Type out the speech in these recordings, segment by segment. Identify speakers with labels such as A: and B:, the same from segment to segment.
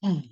A: Mm.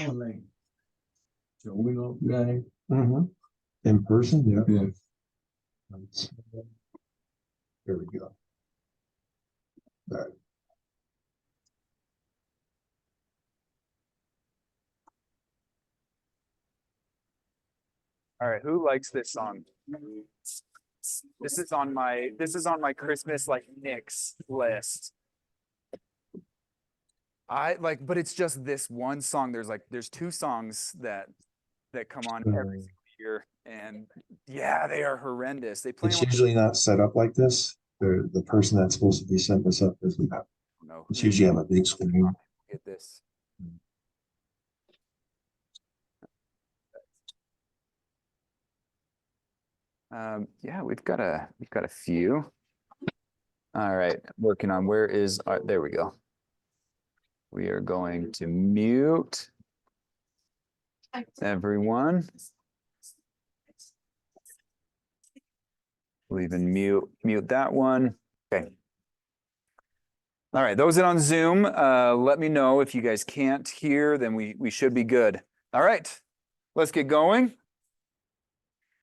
A: Like showing up guy. In person, yeah. There we go. All right.
B: All right, who likes this song? This is on my Christmas like Knicks list. I like, but it's just this one song. There's two songs that come on every single year, and yeah, they are horrendous. They play
A: It's
B: them
A: usually not set up like this. The person that's supposed to be setting this up doesn't have.
B: no,
A: It's usually on a big screen.
B: get this. Yeah, we've got a few. All right, working on where is there we go. We are going to mute everyone. We'll even mute that one. Okay. All right, those that on Zoom, let me know if you guys can't hear, then we should be good. All right, let's get going.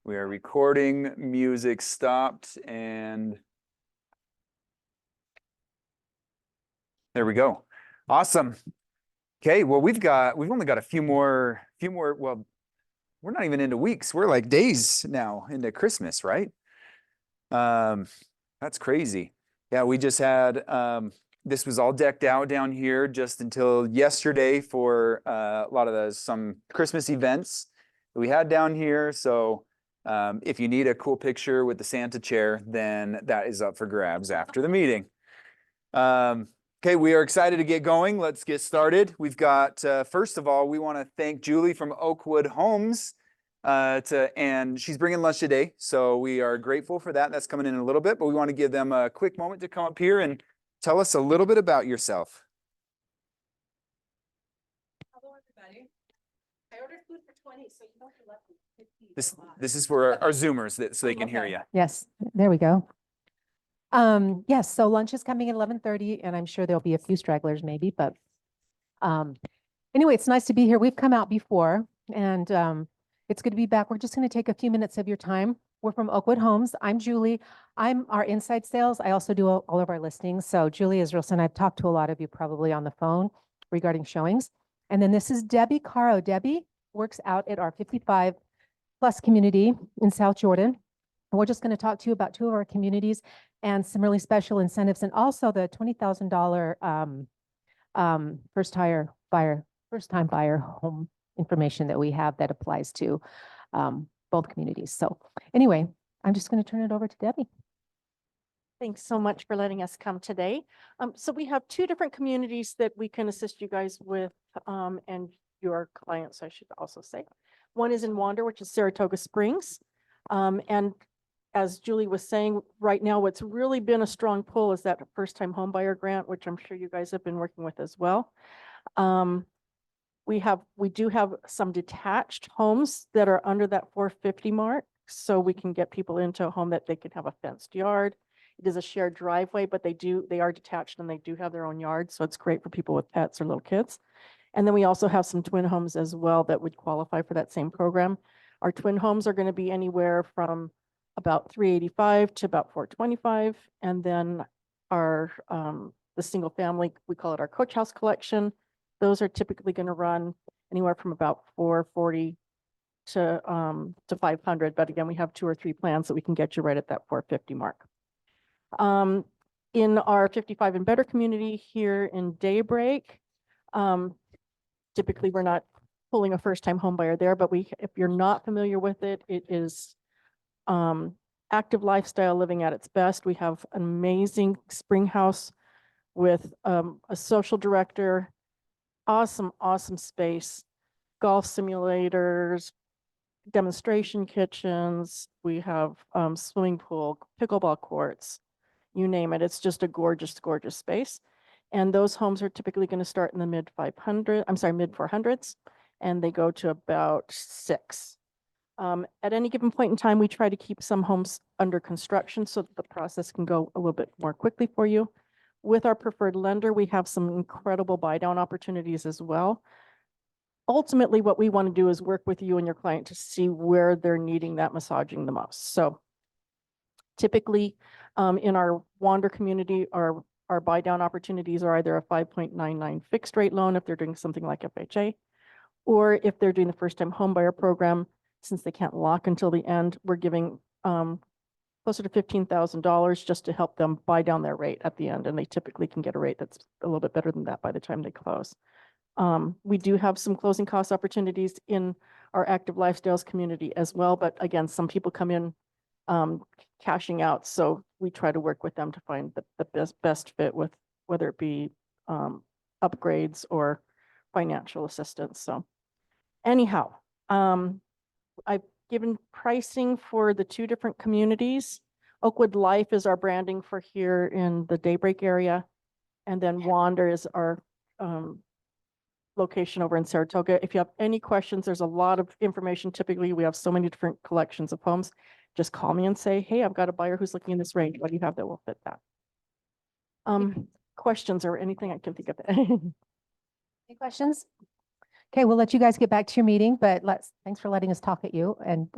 B: We are recording, music stopped, and there we go. Awesome. Okay, well, we've only got a few more, well, we're not even into weeks. We're like days now into Christmas, right? That's crazy. Yeah, we just had, this was all decked out down here just until yesterday for a lot of some Christmas events that we had down here. So if you need a cool picture with the Santa chair, then that is up for grabs after the meeting. Okay, we are excited to get going. Let's get started. We've got, first of all, we want to thank Julie from Oakwood Homes, and she's bringing lunch today. So we are grateful for that. That's coming in a little bit, but we want to give them a quick moment to come up here and tell us a little bit about yourself.
C: Hello, everybody. I ordered food for 20,
B: This is for our Zoomers so they can hear you.
C: Yes, there we go. Yes, so lunch is coming at 11:30 and I'm sure there'll be a few stragglers maybe, but anyway, it's nice to be here. We've come out before and it's good to be back. We're just going to take a few minutes of your time. We're from Oakwood Homes. I'm Julie. I'm our inside sales. I also do all of our listings. So Julie Israelson, I've talked to a lot of you probably on the phone regarding showings. And then this is Debbie Caro. Debbie works out at our 55 plus community in South Jordan. And we're just going to talk to you about two of our communities and some really special incentives and also the $20,000 first time buyer home information that we have that applies to both communities. So anyway, I'm just going to turn it over to Debbie.
D: Thanks so much for letting us come today. So we have two different communities that we can assist you guys with and your clients, I should also say. One is in Wander, which is Saratoga Springs. And as Julie was saying, right now, what's really been a strong pull is that first-time homebuyer grant, which I'm sure you guys have been working with as well. We do have some detached homes that are under that 450 mark, so we can get people into a home that they can have a fenced yard. It is a shared driveway, but they are detached and they do have their own yard, so it's great for people with pets or little kids. And then we also have some twin homes as well that would qualify for that same program. Our twin homes are going to be anywhere from about 385 to about 425, and then our the single family, we call it our coach house collection. Those are typically going to run anywhere from about 440 to 500. But again, we have 2 or 3 plans that we can get you right at that 450 mark. In our 55 and better community here in Daybreak, typically we're not pulling a first-time home buyer there, but if you're not familiar with it, it is active lifestyle living at its best. We have an amazing spring house with a social director, awesome space, golf simulators, demonstration kitchens. We have swimming pool, pickleball courts, you name it. It's just a gorgeous space. And those homes are typically going to start in the mid 400s, and they go to about 6. At any given point in time, we try to keep some homes under construction so that the process can go a little bit more quickly for you. With our preferred lender, we have some incredible buy down opportunities as well. Ultimately, what we want to do is work with you and your client to see where they're needing that massaging the most. So typically in our Wander community, our buy down opportunities are either a 5.99 fixed rate loan if they're doing something like FHA, or if they're doing the first time home buyer program, since they can't lock until the end, we're giving closer to $15,000 just to help them buy down their rate at the end. And they typically can get a rate that's a little bit better than that by the time they close. We do have some closing cost opportunities in our active lifestyles community as well. But again, some people come in cashing out. So we try to work with them to find the best fit with whether it be upgrades or financial assistance. So anyhow, I've given pricing for the 2 different communities. Oakwood Life is our branding for here in the Daybreak area. And then Wander is our location over in Saratoga. If you have any questions, there's a lot of information. Typically, we have so many different collections of homes. Just call me and say, hey, I've got a buyer who's looking in this range. What do you have that will fit that? Questions or anything I can think of.
C: Any questions? Okay, we'll let you guys get back to your meeting, but thanks for letting us talk at you and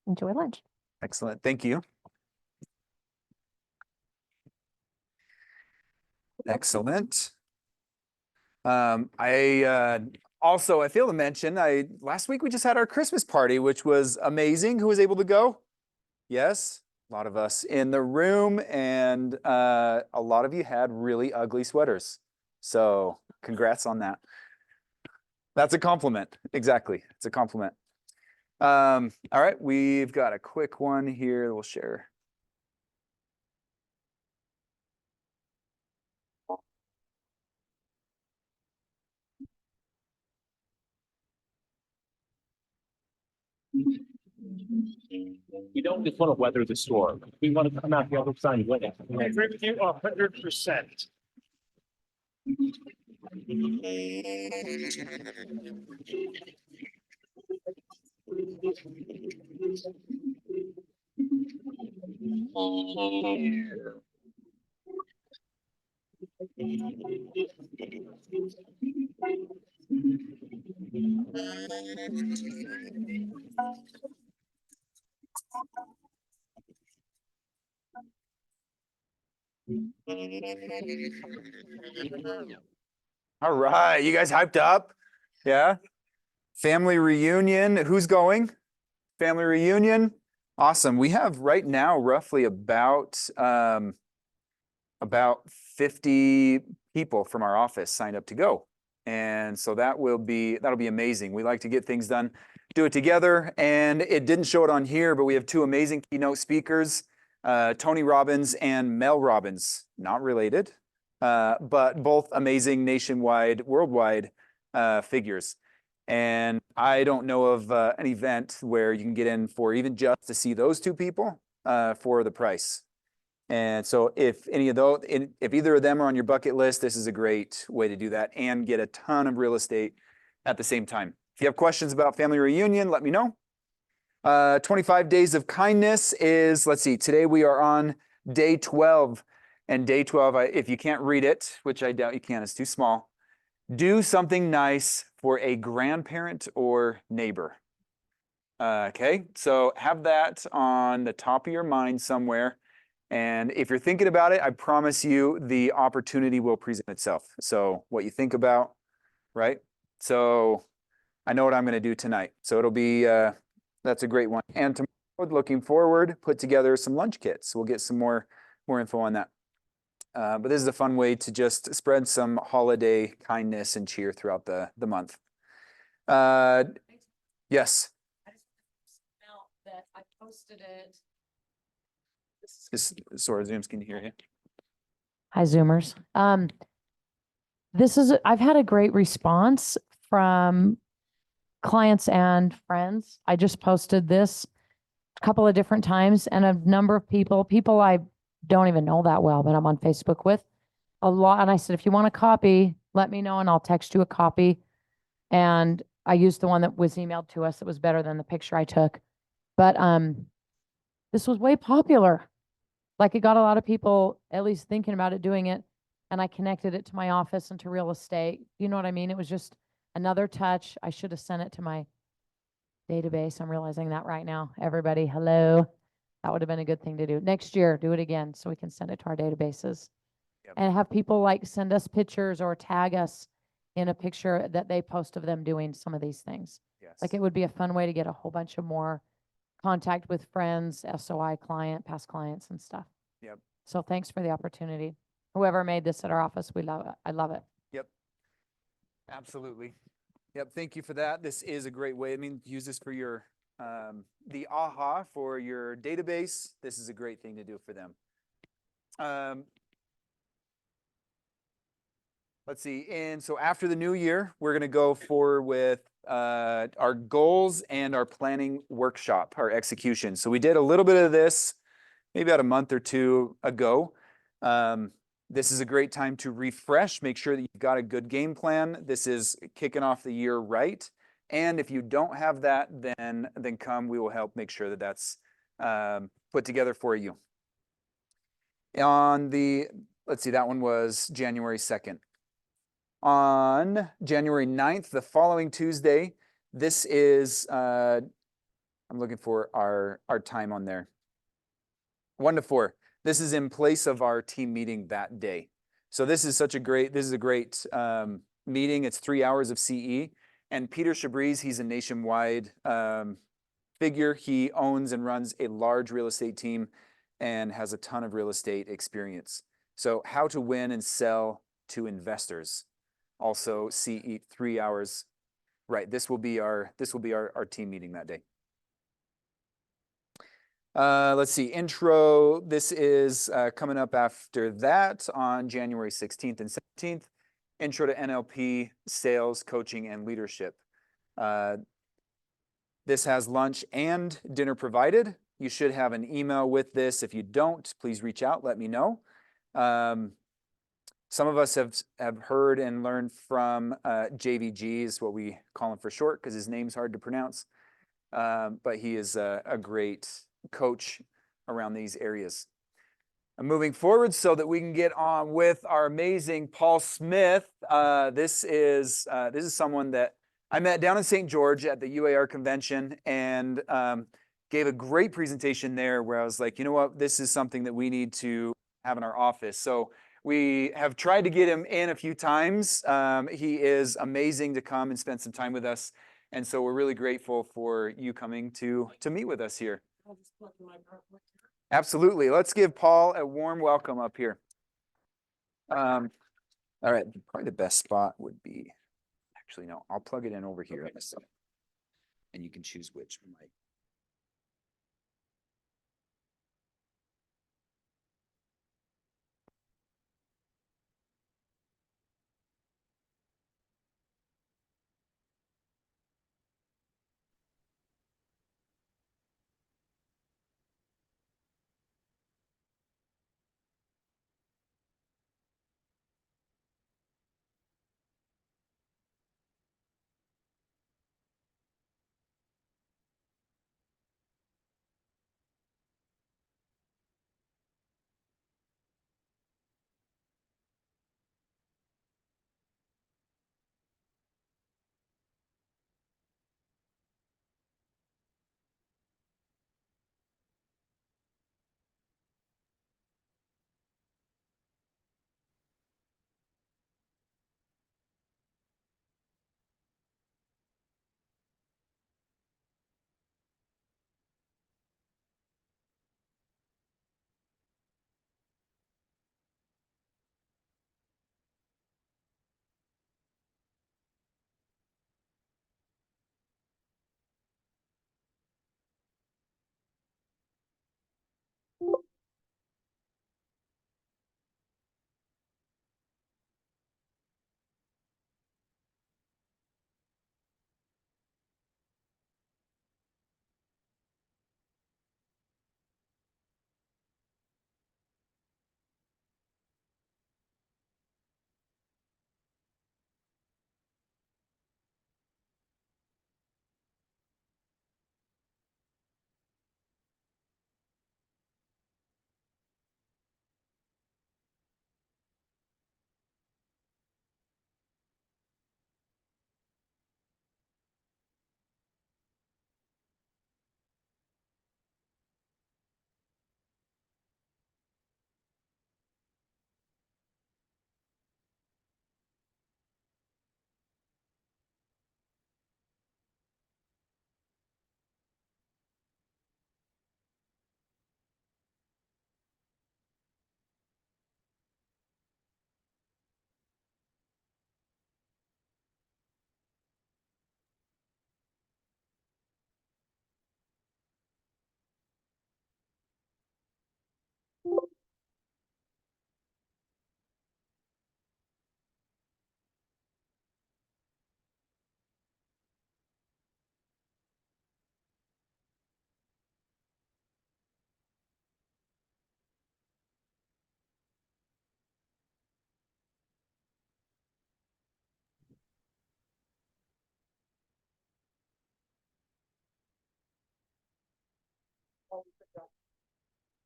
C: enjoy lunch.
B: Excellent. Thank you. Excellent. I failed to mention, last week we just had our Christmas party, which was amazing. Who was able to go? Yes, a lot of us in the room, and a lot of you had really ugly sweaters. So congrats on that. That's a compliment. Exactly. It's a compliment. All right, we've got a quick one here we'll share.
E: We don't just want to weather the storm. We want to come out the other side winning. I agree with you 100%.
B: All right, you guys hyped up? Yeah. Family reunion. Who's going? Family reunion. Awesome. We have right now roughly about 50 people from our office signed up to go. And so that'll be amazing. We like to get things done, do it together. And it didn't show it on here, but we have two amazing keynote speakers, Tony Robbins and Mel Robbins, not related, but both amazing nationwide, worldwide figures. And I don't know of an event where you can get in for even just to see those two people for the price. And so if either of them are on your bucket list, this is a great way to do that and get a ton of real estate at the same time. If you have questions about family reunion, let me know. 25 days of kindness is, let's see, today we are on day 12. And day 12, if you can't read it, which I doubt you can, it's too small, do something nice for a grandparent or neighbor. Okay, so have that on the top of your mind somewhere. And if you're thinking about it, I promise you the opportunity will present itself. So what you think about, right? So I know what I'm going to do tonight. So it'll be, that's a great one. And tomorrow, looking forward, put together some lunch kits. We'll get some more info on that. But this is a fun way to just spread some holiday kindness and cheer throughout the month. Yes.
C: I just felt that I posted it.
B: Sora Zooms can hear you.
F: Hi, Zoomers. I've had a great response from clients and friends. I just posted this a couple of different times, and a number of people I don't even know that well, but I'm on Facebook with a lot. And I said, if you want a copy, let me know and I'll text you a copy. And I used the one that was emailed to us that was better than the picture I took. But this was way popular. Like, it got a lot of people at least thinking about it, doing it. And I connected it to my office and to real estate. You know what I mean? It was just another touch. I should have sent it to my database. I'm realizing that right now. Everybody, hello. That would have been a good thing to do. Next year, do it again so we can send it to our databases.
B: Yep.
F: And have people like send us pictures or tag us in a picture that they post of them doing some of these things.
B: Yes.
F: Like, it would be a fun way to get a whole bunch of more contact with friends, SOI client, past clients and stuff.
B: Yep.
F: So thanks for the opportunity. Whoever made this at our office, we love it. I love it.
B: Yep. Absolutely. Yep. Thank you for that. This is a great way. I mean, use this for your, the AHA for your database. This is a great thing to do for them. Let's see. And so after the new year, we're going to go forward with our goals and our planning workshop, our execution. So we did a little bit of this maybe about a month or two ago. This is a great time to refresh, make sure that you've got a good game plan. This is kicking off the year right. And if you don't have that, then come, we will help make sure that that's put together for you. Let's see, that one was January 2nd. On January 9th, the following Tuesday, this is, I'm looking for our time on there. 1 to 4. This is in place of our team meeting that day. So this is a great meeting. It's 3 hours of CE. And Peter Chabrise, he's a nationwide figure. He owns and runs a large real estate team and has a ton of real estate experience. So how to win and sell to investors. Also CE 3 hours. Right. This will be our team meeting that day. Let's see, intro. This is coming up after that on January 16th and 17th. Intro to NLP, sales, coaching, and leadership. This has lunch and dinner provided. You should have an email with this. If you don't, please reach out, let me know. Some of us have heard and learned from JVG is what we call him for short because his name's hard to pronounce. but he is a great coach around these areas. Moving forward so that we can get on with our amazing Paul Smith. This is someone that I met down in St. George at the UAR convention and gave a great presentation there where I was like, you know what, this is something that we need to have in our office. So we have tried to get him in a few times. He is amazing to come and spend some time with us. And so we're really grateful for you coming to meet with us here. Absolutely. Let's give Paul a warm welcome up here. All right. Probably the best spot would be, actually, no, I'll plug it in over here. Okay. And you can choose which mic.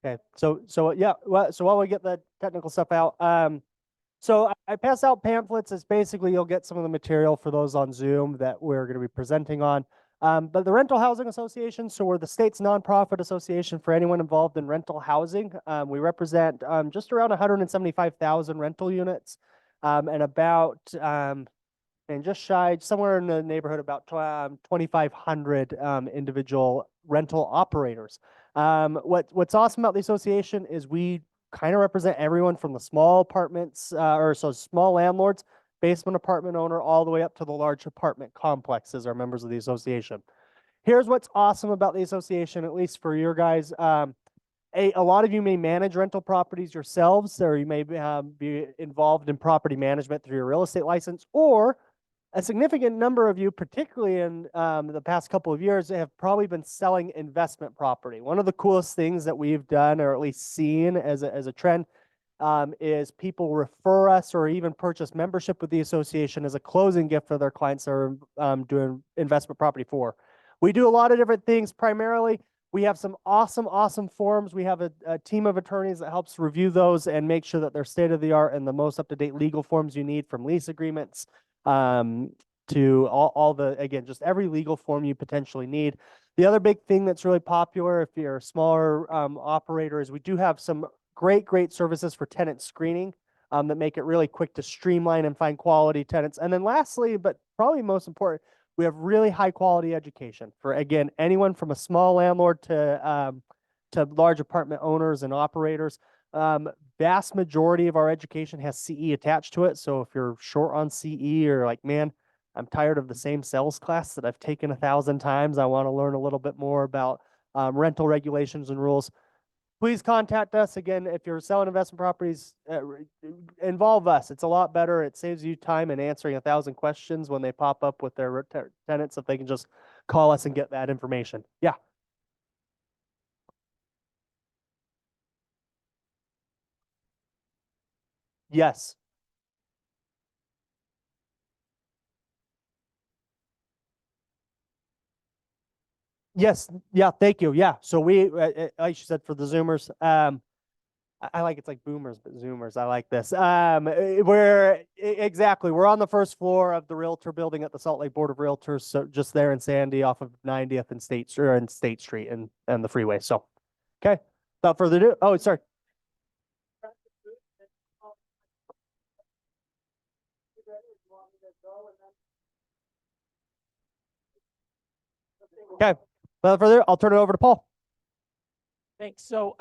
G: Okay, yeah, well, so while we get the technical stuff out, so I pass out pamphlets. It's basically you'll get some of the material for those on Zoom that we're going to be presenting on. But the Rental Housing Association, so we're the state's nonprofit association for anyone involved in rental housing. We represent just around 175,000 rental units, and about and just shy, somewhere in the neighborhood about 2,500 individual rental operators. What's awesome about the association is we kind of represent everyone from the small apartments, small landlords, basement apartment owner, all the way up to the large apartment complexes are members of the association. Here's what's awesome about the association, at least for your guys. A lot of you may manage rental properties yourselves, or you may be involved in property management through your real estate license, or a significant number of you, particularly in the past couple of years, have probably been selling investment property. One of the coolest things that we've done, or at least seen as a trend, is people refer us or even purchase membership with the association as a closing gift for their clients that are doing investment property for. We do a lot of different things. Primarily, we have some awesome forms. We have a team of attorneys that helps review those and make sure that they're state of the art and the most up-to-date legal forms you need, from lease agreements to all the, again, just every legal form you potentially need. The other big thing that's really popular if you're a smaller operator is we do have some great services for tenant screening that make it really quick to streamline and find quality tenants. And then lastly, but probably most important, we have really high quality education for, again, anyone from a small landlord to large apartment owners and operators. Vast majority of our education has CE attached to it. So if you're short on CE or like, man, I'm tired of the same sales class that I've taken 1,000 times, I want to learn a little bit more about rental regulations and rules, please contact us. Again, if you're selling investment properties, involve us. It's a lot better. It saves you time in answering 1,000 questions when they pop up with their tenants, if they can just call us and get that information. Yeah. Yes. Yes. Yeah. Thank you. Yeah. So we, like you said, for the Zoomers, I like, it's like boomers, but Zoomers. I like this. Exactly. We're on the first floor of the Realtor building at the Salt Lake Board of Realtors. So just there in Sandy off of 90th and State Street and the freeway. So, okay. Without further ado, oh, sorry. Okay. Without further ado, I'll turn it over to Paul.
H: Thanks. So,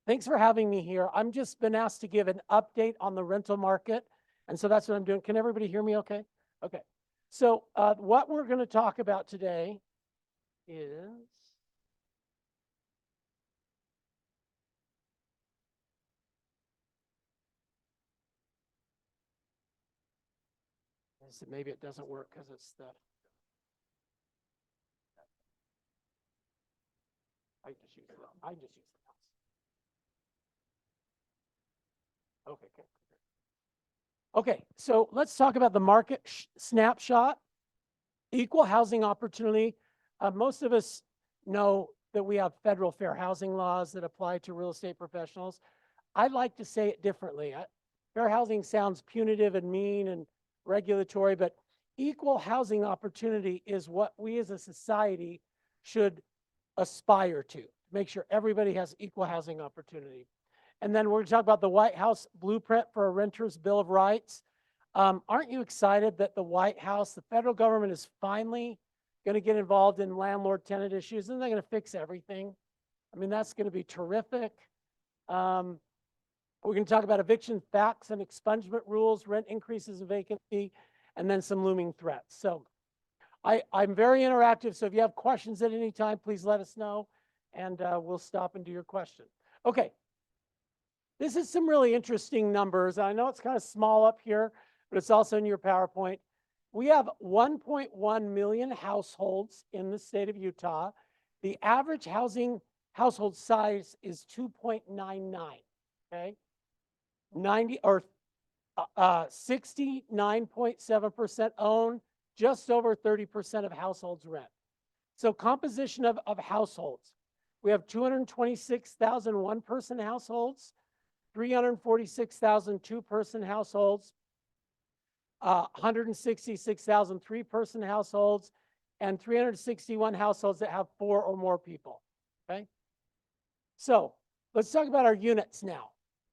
H: thanks for having me here. I'm just been asked to give an update on the rental market. And so that's what I'm doing. Can everybody hear me okay? Okay. So, what we're going to talk about today is maybe it doesn't work because it's the I just use the mouse. Okay, good. Okay, so let's talk about the market snapshot. Equal housing opportunity. Most of us know that we have federal fair housing laws that apply to real estate professionals. I'd like to say it differently. Fair housing sounds punitive and mean and regulatory, but equal housing opportunity is what we as a society should aspire to make sure everybody has equal housing opportunity. And then we're going to talk about the White House blueprint for a renter's Bill of Rights. Aren't you excited that the White House, the federal government, is finally going to get involved in landlord-tenant issues, and they're going to fix everything? I mean, that's going to be terrific. We're going to talk about eviction facts and expungement rules, rent increases and vacancy, and then some looming threats. So I'm very interactive, so if you have questions at any time, please let us know, and we'll stop and do your question. Okay. This is some really interesting numbers. I know it's kind of small up here, but it's also in your PowerPoint. We have 1.1 million households in the state of Utah. The average household size is 2.99, okay? 69.7% own, just over 30% of households rent. So composition of households. We have 226,000 one-person households, 346,000 two-person households, 166,000 three-person households, and 361 households that have 4 or more people, okay? So let's talk about our units now.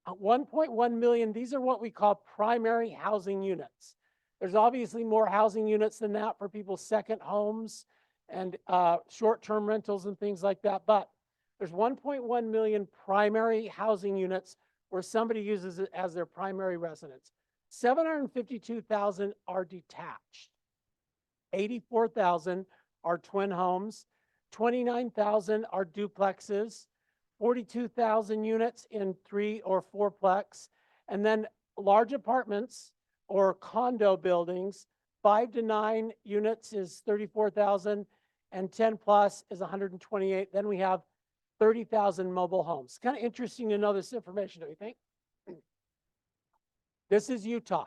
H: 1.1 million, these are what we call primary housing units. There's obviously more housing units than that for people's second homes and short-term rentals and things like that, but there's 1.1 million primary housing units where somebody uses it as their primary residence. 752,000 are detached. 84,000 are twin homes. 29,000 are duplexes. 42,000 units in 3 or 4-plex. And then large apartments or condo buildings, 5 to 9 units is 34,000 and 10 plus is 128. Then we have 30,000 mobile homes. Kind of interesting to know this information, don't you think? This is Utah.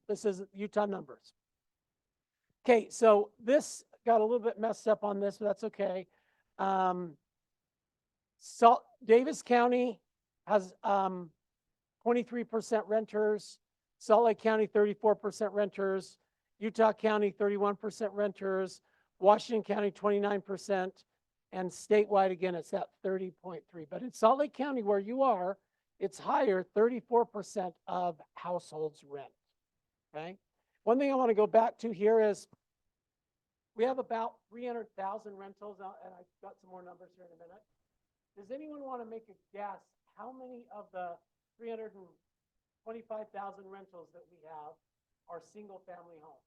H: This is Utah numbers. Okay, so this got a little bit messed up on this, but that's okay. Davis County has 23% renters, Salt Lake County 34% renters, Utah County 31% renters, Washington County 29%, and statewide again it's at 30.3. But in Salt Lake County where you are, it's higher, 34% of households rent. Okay. One thing I want to go back to here is we have about 300,000 rentals, and I've got some more numbers here in a minute. Does anyone want to make a guess how many of the 325,000 rentals that we have are single family homes?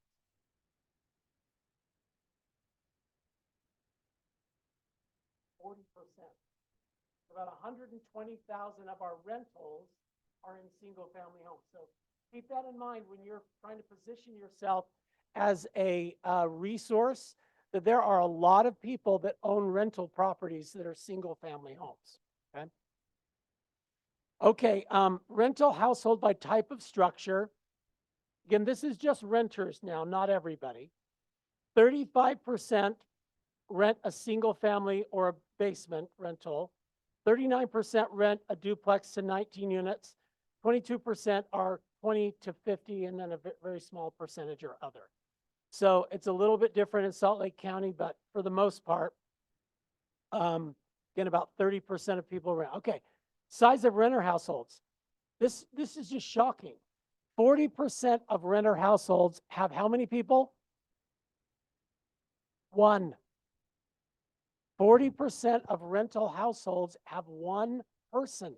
H: About 120,000 of our rentals are in single family homes. So keep that in mind when you're trying to position yourself as a resource, that there are a lot of people that own rental properties that are single family homes. Okay, rental household by type of structure. Again, this is just renters now, not everybody. 35% rent a single family or a basement rental. 39% rent a duplex to 19 units. 22% are 20 to 50, and then a very small percentage are other. So it's a little bit different in Salt Lake County, but for the most part, again, about 30% of people rent. Okay, size of renter households. This is just shocking. 40% of renter households have how many people? One. 40% of rental households have one person.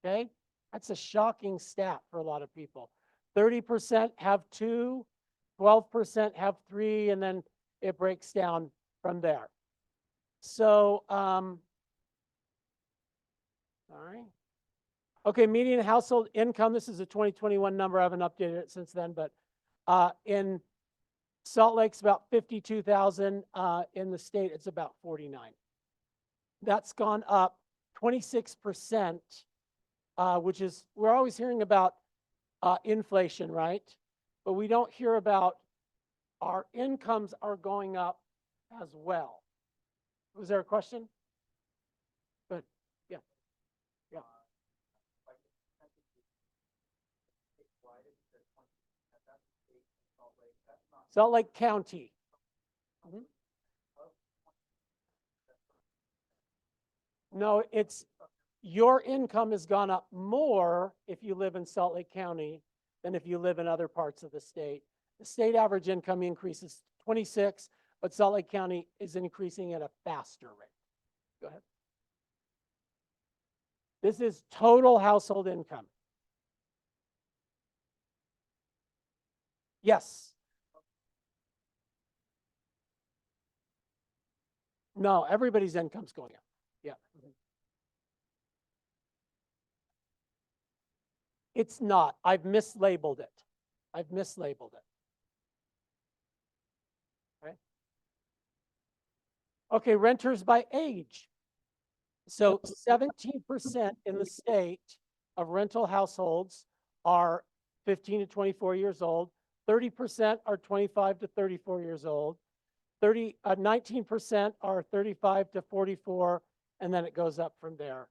H: Okay, that's a shocking stat for a lot of people. 30% have two, 12% have three, and then it breaks down from there. So, all right. Okay, median household income. This is a 2021 number. I haven't updated it since then, but in Salt Lake's about 52,000. In the state, it's about 49. That's gone up 26%, which is, we're always hearing about inflation, right? But we don't hear about our incomes are going up as well. Was there a question? Good. Yeah. Yeah. Salt Lake County. Mm-hmm. No, it's your income has gone up more if you live in Salt Lake County than if you live in other parts of the state. The state average income increases 26, but Salt Lake County is increasing at a faster rate. Go ahead. This is total household income. Yes. No, everybody's income's going up. Yeah. It's not. I've mislabeled it. I've mislabeled it. Okay. Okay, renters by age. So 17% in the state of rental households are 15 to 24 years old. 30% are 25 to 34 years old. 19% are 35 to 44, and then it goes up from there.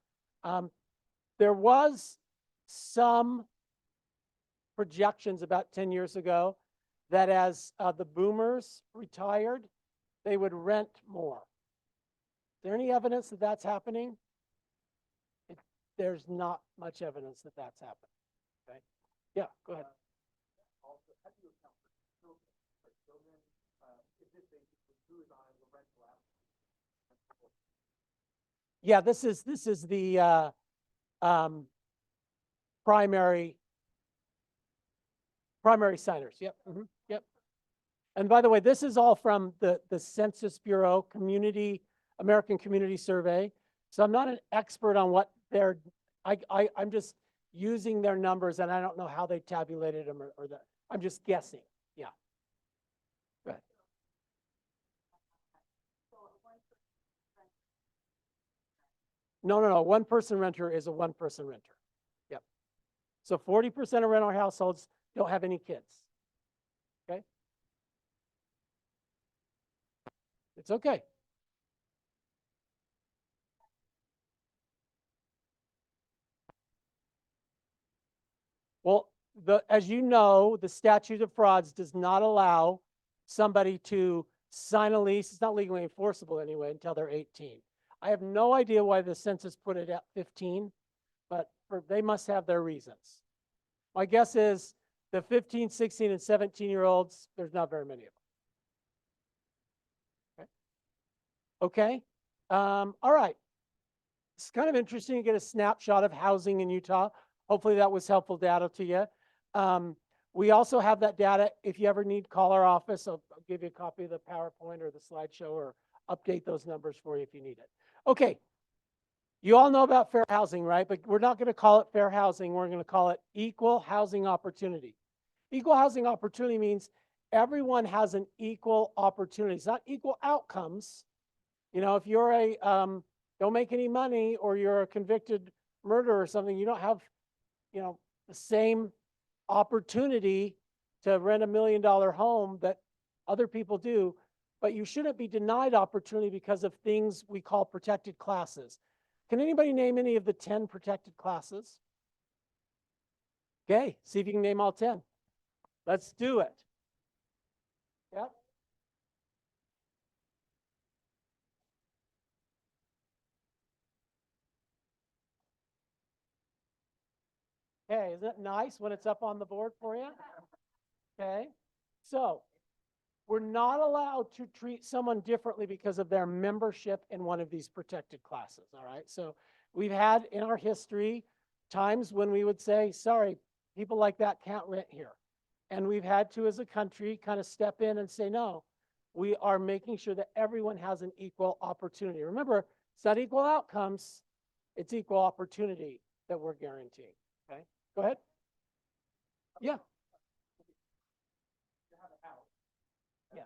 H: There was some projections about 10 years ago that as the boomers retired, they would rent more. Is there any evidence that that's happening? There's not much evidence that that's happening. Okay. Yeah, go ahead. Yeah, this is the primary signers. Yep. Mm-hmm. Yep. And by the way, this is all from the Census Bureau American Community Survey. So I'm not an expert on what they're, I'm just using their numbers, and I don't know how they tabulated them or that. I'm just guessing. Yeah. Go ahead. No. One person renter is a one person renter. Yep. So 40% of rental households don't have any kids. Okay. It's okay. Well, as you know, the statute of frauds does not allow somebody to sign a lease. It's not legally enforceable anyway until they're 18. I have no idea why the census put it at 15, but they must have their reasons. My guess is the 15, 16, and 17-year-olds, there's not very many of them. Okay. All right. It's kind of interesting to get a snapshot of housing in Utah. Hopefully that was helpful data to you. We also have that data. If you ever need, call our office. I'll give you a copy of the PowerPoint or the slideshow or update those numbers for you if you need it. Okay. You all know about fair housing, right? But we're not going to call it fair housing. We're going to call it equal housing opportunity. Equal housing opportunity means everyone has an equal opportunity. It's not equal outcomes. You know, if you're a don't make any money or you're a convicted murderer or something, you don't have, you know, the same opportunity to rent $1 million home that other people do, but you shouldn't be denied opportunity because of things we call protected classes. Can anybody name any of the 10 protected classes? Okay, see if you can name all 10. Let's do it. Yep. Okay, isn't it nice when it's up on the board for you? Okay, so we're not allowed to treat someone differently because of their membership in one of these protected classes, all right? So we've had in our history times when we would say, sorry, people like that can't rent here. And we've had to, as a country, kind of step in and say, no, we are making sure that everyone has an equal opportunity. Remember, it's not equal outcomes, it's equal opportunity that we're guaranteeing, okay? Go ahead. Yeah. Yeah.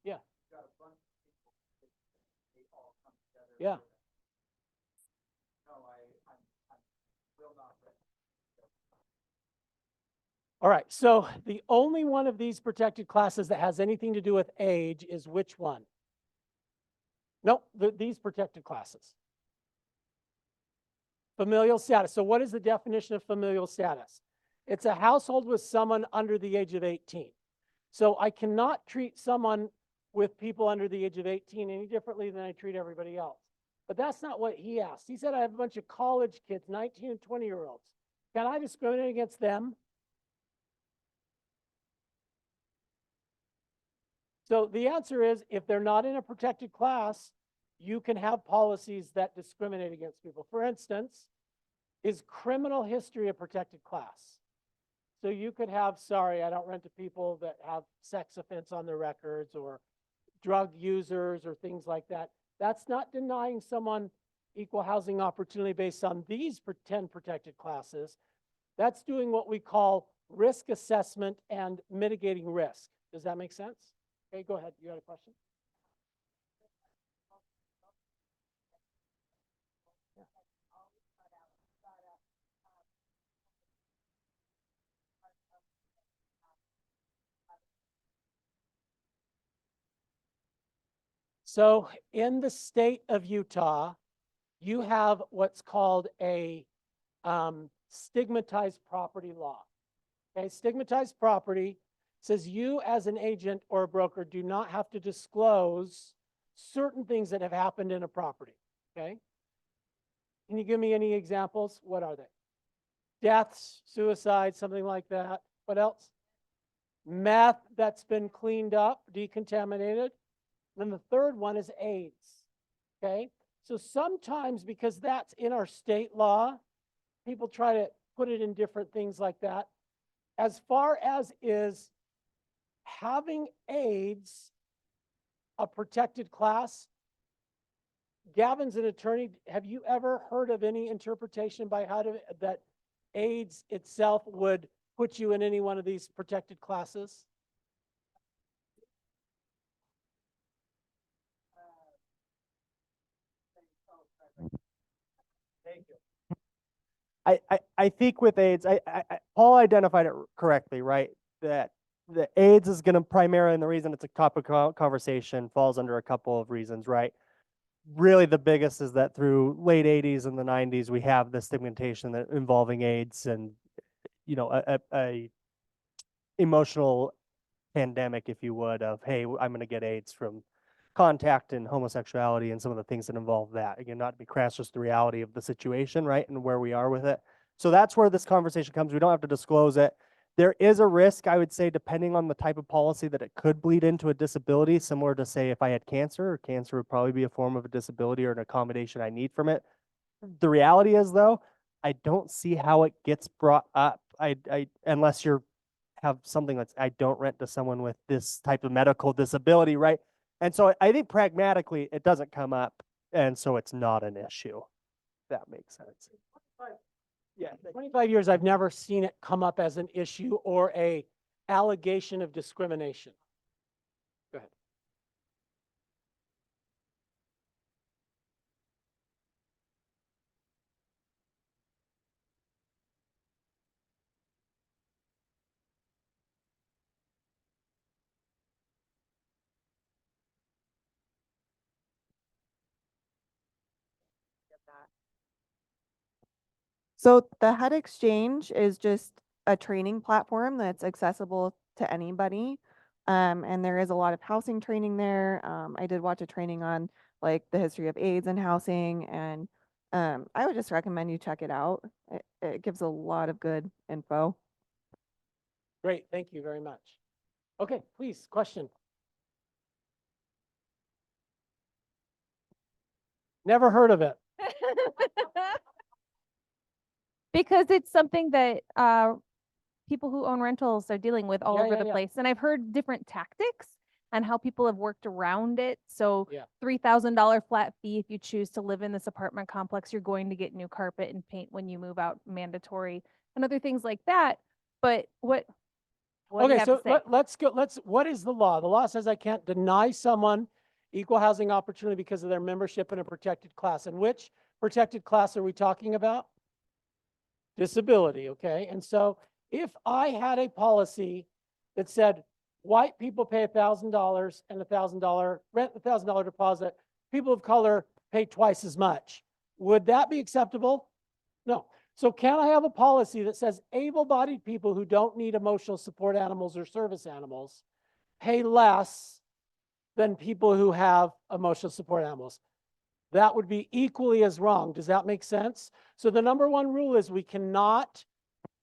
H: Yeah. Yeah. All right, so the only one of these protected classes that has anything to do with age is which one? No, these protected classes. Familial status. So what is the definition of familial status? It's a household with someone under the age of 18. So I cannot treat someone with people under the age of 18 any differently than I treat everybody else. But that's not what he asked. He said, I have a bunch of college kids, 19 and 20-year-olds. Can I discriminate against them? So the answer is, if they're not in a protected class, you can have policies that discriminate against people. For instance, is criminal history a protected class? So you could have, sorry, I don't rent to people that have sex offense on their records or drug users or things like that. That's not denying someone equal housing opportunity based on these 10 protected classes. That's doing what we call risk assessment and mitigating risk. Does that make sense? Okay, go ahead. You had a question? So in the state of Utah, you have what's called a stigmatized property law. Okay, stigmatized property says you as an agent or a broker do not have to disclose certain things that have happened in a property. Okay, can you give me any examples? What are they? Deaths, suicide, something like that. What else? Meth that's been cleaned up, decontaminated. Then the third one is AIDS. Okay, so sometimes because that's in our state law, people try to put it in different things like that. As far as is having AIDS a protected class, Gavin's an attorney. Have you ever heard of any interpretation by how to, that AIDS itself would put you in any one of these protected classes? Thank you.
G: I think with AIDS, Paul identified it correctly, right? That the AIDS is going to primarily, and the reason it's a topic of conversation falls under a couple of reasons, right? Really, the biggest is that through late 80s and the 90s, we have the stigmatization that involving AIDS and, you know, a emotional pandemic, if you would, of, hey, I'm going to get AIDS from contact and homosexuality and some of the things that involve that. Again, not to be crass, just the reality of the situation, right? And where we are with it. So that's where this conversation comes. We don't have to disclose it. There is a risk, I would say, depending on the type of policy, that it could bleed into a disability, similar to, say, if I had cancer, or cancer would probably be a form of a disability or an accommodation I need from it. The reality is, though, I don't see how it gets brought up. Unless you're have something that's, I don't rent to someone with this type of medical disability, right? And so I think pragmatically it doesn't come up, and so it's not an issue. If that makes sense. Yeah.
H: 25 years, I've never seen it come up as an issue or a allegation of discrimination. Go ahead.
I: So the HUD Exchange is just a training platform that's accessible to anybody. And there is a lot of housing training there. I did watch a training on like the history of AIDS and housing, and I would just recommend you check it out. It gives a lot of good info.
H: Great, thank you very much. Okay, please, question. Never heard of it.
J: Because it's something that people who own rentals are dealing with all
H: Yeah,
J: over
H: yeah,
J: the
H: yeah.
J: place. And I've heard different tactics and how people have worked around it. So
H: Yeah.
J: $3,000 flat fee if you choose to live in this apartment complex, you're going to get new carpet and paint when you move out, mandatory, and other things like that. But what do you
H: Okay,
J: have
H: so
J: to say?
H: let's go, what is the law? The law says I can't deny someone equal housing opportunity because of their membership in a protected class. And which protected class are we talking about? Disability, okay? And so if I had a policy that said white people pay $1,000 and $1,000 rent, $1,000 deposit, people of color pay twice as much, would that be acceptable? No. So can I have a policy that says able-bodied people who don't need emotional support animals or service animals pay less than people who have emotional support animals? That would be equally as wrong. Does that make sense? So the number one rule is we cannot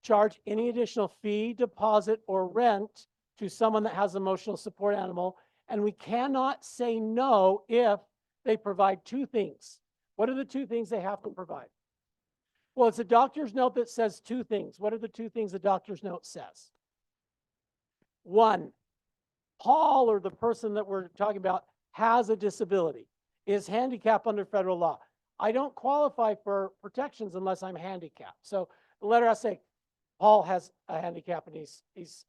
H: charge any additional fee, deposit, or rent to someone that has emotional support animal. And we cannot say no if they provide two things. What are the two things they have to provide? Well, it's a doctor's note that says two things. What are the two things the doctor's note says? One, Paul, or the person that we're talking about, has a disability, is handicapped under federal law. I don't qualify for protections unless I'm handicapped. So the letter has to say, Paul has a handicap and he's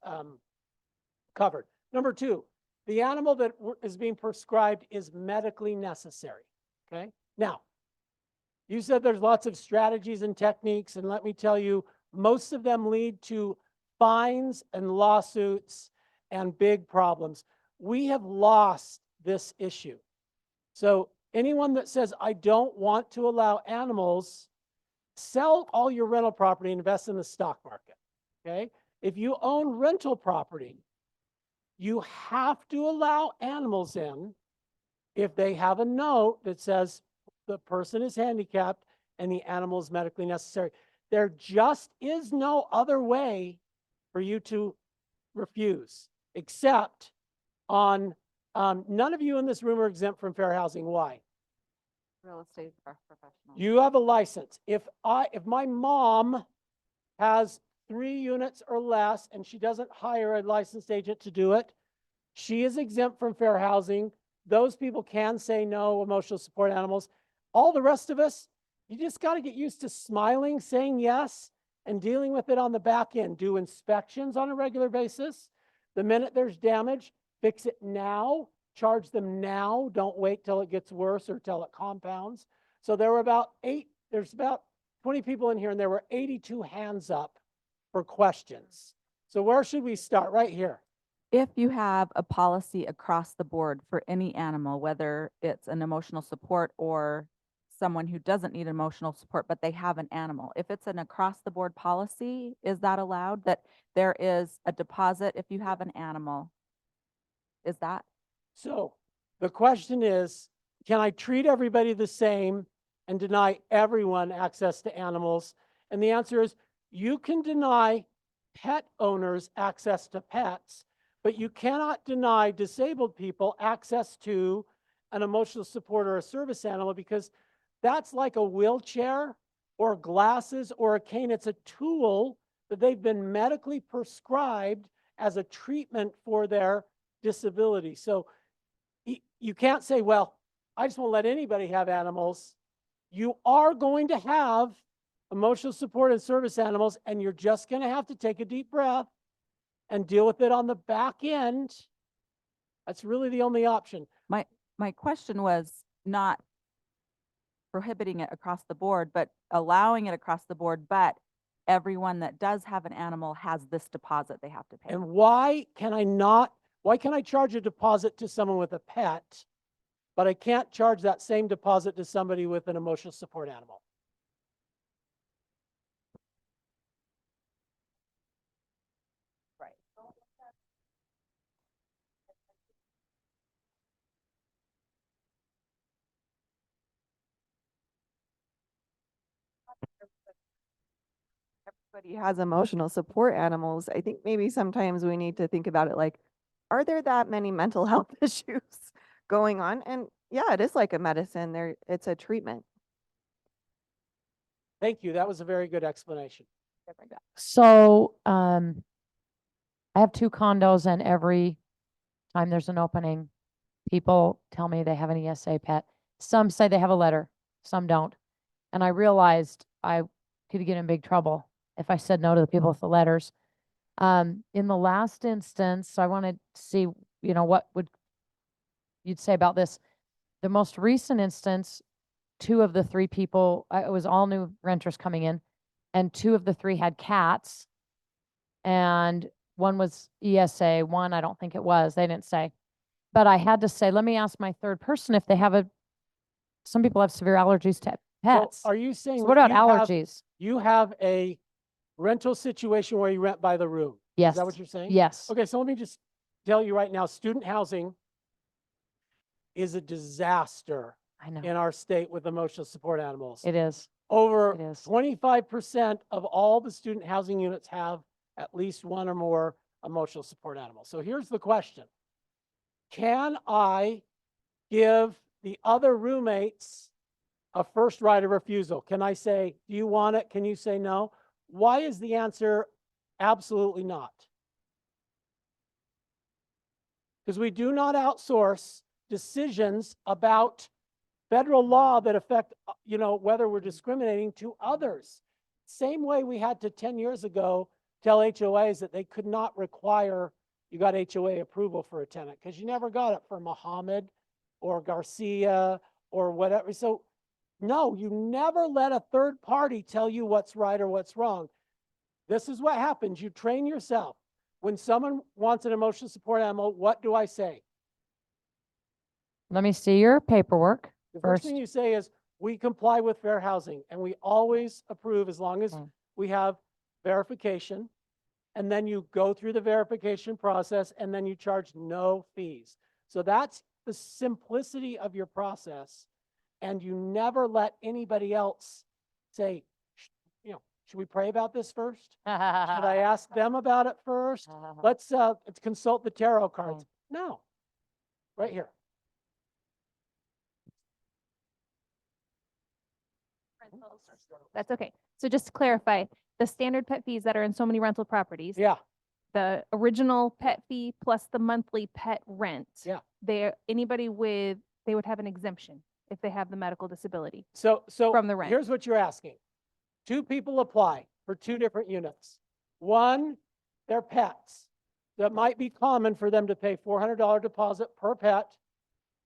H: covered. Number two, the animal that is being prescribed is medically necessary. Okay. Now, you said there's lots of strategies and techniques, and let me tell you, most of them lead to fines and lawsuits and big problems. We have lost this issue. So anyone that says, I don't want to allow animals, sell all your rental property, invest in the stock market, okay? If you own rental property, you have to allow animals in if they have a note that says the person is handicapped and the animal is medically necessary. There just is no other way for you to refuse, except on, none of you in this room are exempt from fair housing. Why?
I: Real estate professional.
H: You have a license. If my mom has 3 units or less and she doesn't hire a licensed agent to do it, she is exempt from fair housing. Those people can say no emotional support animals. All the rest of us, you just got to get used to smiling, saying yes, and dealing with it on the back end. Do inspections on a regular basis. The minute there's damage, fix it now. Charge them now. Don't wait till it gets worse or till it compounds. So there were there's about 20 people in here, and there were 82 hands up for questions. So where should we start? Right here.
K: if you have a policy across the board for any animal, whether it's an emotional support or someone who doesn't need emotional support, but they have an animal, if it's an across the board policy, is that allowed? That there is a deposit if you have an animal? Is that?
H: So the question is, can I treat everybody the same and deny everyone access to animals? And the answer is, you can deny pet owners access to pets, but you cannot deny disabled people access to an emotional support or a service animal, because that's like a wheelchair or glasses or a cane. It's a tool that they've been medically prescribed as a treatment for their disability. So you can't say, well, I just won't let anybody have animals. You are going to have emotional support and service animals, and you're just going to have to take a deep breath and deal with it on the back end. That's really the only option.
K: My question was not prohibiting it across the board, but allowing it across the board, but everyone that does have an animal has this deposit they have to pay.
H: And why can I charge a deposit to someone with a pet, but I can't charge that same deposit to somebody with an emotional support animal?
K: Right.
I: Everybody has emotional support animals. I think maybe sometimes we need to think about it like, are there that many mental health issues going on? And yeah, it is like a medicine. It's a treatment.
H: Thank you. That was a very good explanation.
F: So, I have 2 condos, and every time there's an opening, people tell me they have an ESA pet. Some say they have a letter, some don't. And I realized I could get in big trouble if I said no to the people with the letters. In the last instance, so I wanted to see, what would you'd say about this. The most recent instance, 2 of the 3 people, it was all new renters coming in, and 2 of the 3 had cats, and one was ESA, one I don't think it was, they didn't say. But I had to say, let me ask my third person if they have some people have severe allergies to pets.
H: So are you saying
F: So what
H: that
F: about allergies?
H: you have a rental situation where you rent by the room?
F: Yes.
H: Is that what you're saying?
F: Yes.
H: Okay, so let me just tell you right now, student housing is a disaster
F: I know.
H: in our state with emotional support animals.
F: It is.
H: Over
F: It is.
H: 25% of all the student housing units have at least one or more emotional support animals. So here's the question. Can I give the other roommates a first right of refusal? Can I say, do you want it? Can you say no? Why is the answer absolutely not? Because we do not outsource decisions about federal law that affect, whether we're discriminating to others. Same way we had to 10 years ago tell HOAs that they could not require you got HOA approval for a tenant, because you never got it for Muhammad or Garcia or whatever. So no, you never let a third party tell you what's right or what's wrong. This is what happens. You train yourself. When someone wants an emotional support animal, what do I say?
F: Let me see your paperwork
H: The
F: first.
H: first thing you say is, we comply with fair housing, and we always approve as long as we have verification. And then you go through the verification process, and then you charge no fees. So that's the simplicity of your process. And you never let anybody else say, should we pray about this first? Should I ask them about it first? Let's consult the tarot cards. No, right here.
J: That's okay. So just to clarify, the standard pet fees that are in so many rental properties.
H: Yeah.
J: The original pet fee plus the monthly pet rent.
H: Yeah.
J: They would have an exemption if they have the medical disability.
H: So
J: from the rent.
H: Here's what you're asking. 2 people apply for 2 different units. One, they're pets. That might be common for them to pay $400 deposit per pet,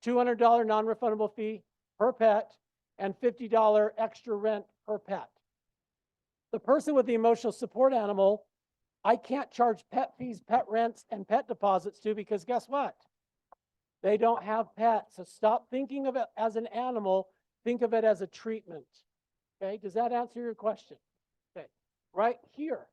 H: $200 non-refundable fee per pet, and $50 extra rent per pet. The person with the emotional support animal I can't charge pet fees, pet rents, and pet deposits to, because guess what? They don't have pets. So stop thinking of it as an animal. Think of it as a treatment. Okay, does that answer your question? Okay, right here.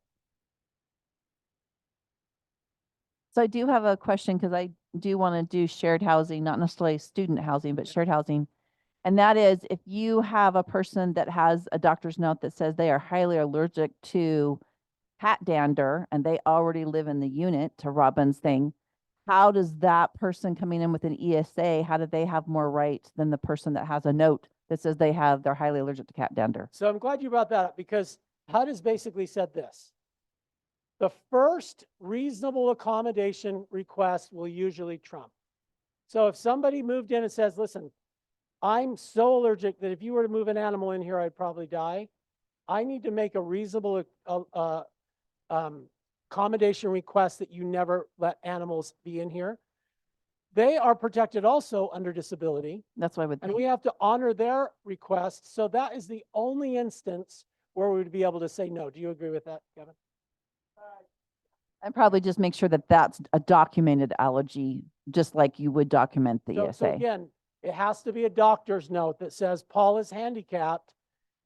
K: So I do have a question because I do want to do shared housing, not necessarily student housing, but shared housing. And that is if you have a person that has a doctor's note that says they are highly allergic to cat dander and they already live in the unit, to Robin's thing, how does that person coming in with an ESA, how do they have more rights than the person that has a note that says they're highly allergic to cat dander?
H: So I'm glad you brought that up, because HUD has basically said this. The first reasonable accommodation request will usually trump. So if somebody moved in and says, listen, I'm so allergic that if you were to move an animal in here, I'd probably die. I need to make a reasonable accommodation request that you never let animals be in here. They are protected also under disability,
K: That's what I would
H: and
K: think.
H: we have to honor their request. So that is the only instance where we would be able to say no. Do you agree with that, Kevin?
K: And probably just make sure that that's a documented allergy, just like you would document the
H: So
K: ESA.
H: again, it has to be a doctor's note that says Paul is handicapped,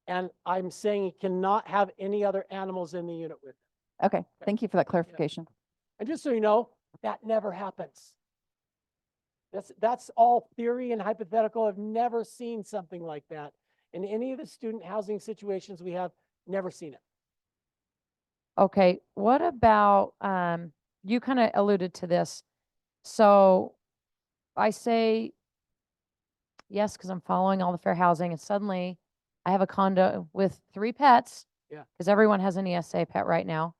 H: and I'm saying he cannot have any other animals in the unit with him.
K: Okay, thank you for that clarification.
H: And just so you know, that never happens. That's all theory and hypothetical. I've never seen something like that in any of the student housing situations we have. Never seen it.
F: Okay, what about, you kind of alluded to this. So I say yes, because I'm following all the fair housing, and suddenly I have a condo with 3 pets.
H: Yeah.
F: Because everyone has an ESA pet right now.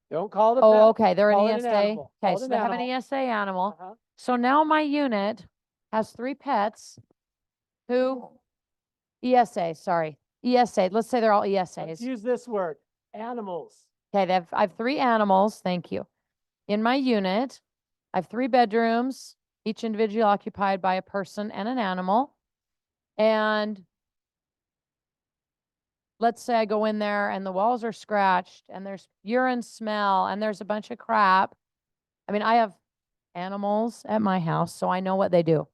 H: Don't call it a
F: Oh,
H: pet.
F: okay, they're
H: Call
F: an
H: it an
F: ESA.
H: animal. Call
F: Okay,
H: it
F: so
H: an
F: they have an
H: animal.
F: ESA animal.
H: Uh-huh.
F: So now my unit has 3 pets who, ESA, sorry, ESA, let's say they're all
H: Let's
F: ESAs.
H: use this word, animals.
F: Okay, I have 3 animals, thank you. In my unit, I have 3 bedrooms, each individually occupied by a person and an animal. And let's say I go in there and the walls are scratched and there's urine smell and there's a bunch of crap. I mean, I have animals at my house, so I know what they do.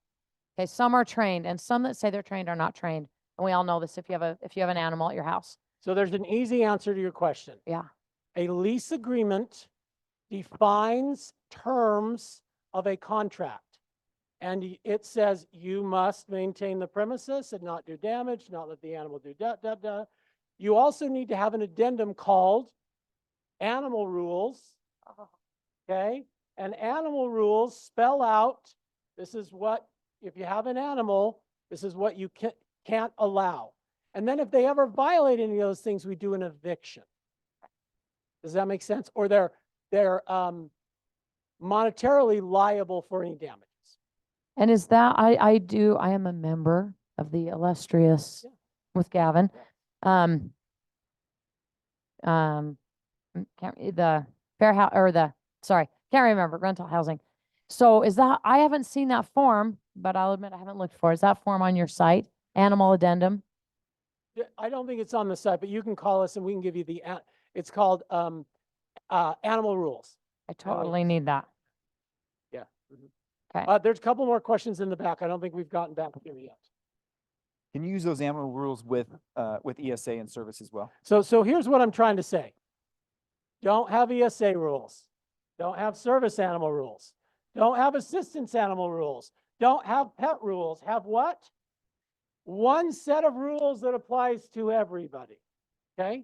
F: Okay, some are trained and some that say they're trained are not trained. And we all know this if you have an animal at your house.
H: So there's an easy answer to your question.
F: Yeah.
H: A lease agreement defines terms of a contract. And it says you must maintain the premises and not do damage, not let the animal do da, da, da. You also need to have an addendum called animal rules. Okay? And animal rules spell out, this is what, if you have an animal, this is what you can't allow. And then if they ever violate any of those things, we do an eviction. Does that make sense? Or they're monetarily liable for any damages.
F: And is that, I am a member of the illustrious with Gavin. The fair house or can't remember, rental housing. So is that, I haven't seen that form, but I'll admit I haven't looked for it. Is that form on your site? Animal addendum?
H: I don't think it's on the site, but you can call us and we can give you the, it's called animal rules.
F: I totally need that.
H: Yeah.
F: Okay.
H: There's a couple more questions in the back. I don't think we've gotten back here yet.
B: Can you use those animal rules with ESA and service as well?
H: So here's what I'm trying to say. Don't have ESA rules. Don't have service animal rules. Don't have assistance animal rules. Don't have pet rules. Have what? One set of rules that applies to everybody. Okay?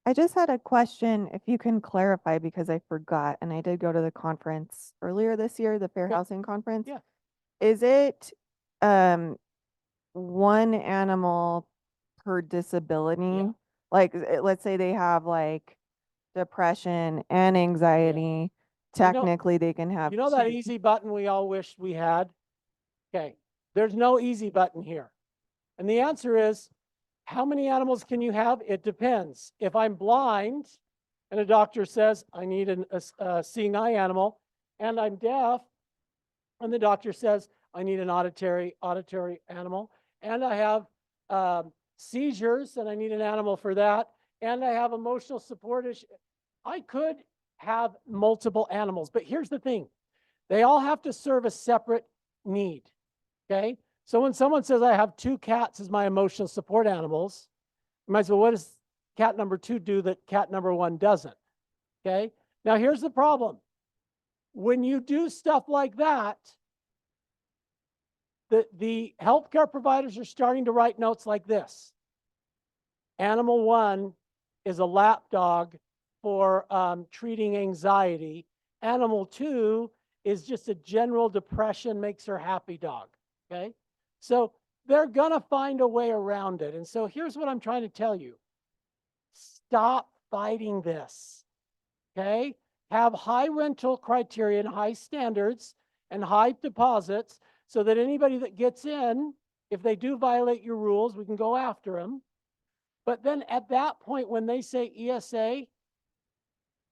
I: I just had a question, if you can clarify, because I forgot, and I did go to the conference earlier this year, the Fair
H: Okay.
I: Housing Conference.
H: Yeah.
I: Is it one animal per disability? Like, let's say they have like depression and anxiety, technically they can have
H: You know that
I: two.
H: easy button we all wish we had? Okay. There's no easy button here. And the answer is, how many animals can you have? It depends. If I'm blind and a doctor says I need a seeing eye animal, and I'm deaf and the doctor says I need an auditory animal, and I have seizures and I need an animal for that, and I have emotional support issue. I could have multiple animals, but here's the thing. They all have to serve a separate need. Okay. So when someone says I have 2 cats as my emotional support animals, you might say, well, what does cat number 2 do that cat number 1 doesn't? Okay. Now here's the problem. When you do stuff like that, the healthcare providers are starting to write notes like this. Animal 1 is a lap dog for treating anxiety. Animal 2 is just a general depression, makes her happy dog. Okay. So they're going to find a way around it. And so here's what I'm trying to tell you. Stop fighting this. Okay. Have high rental criteria and high standards and high deposits so that anybody that gets in, if they do violate your rules, we can go after them. But then at that point, when they say ESA,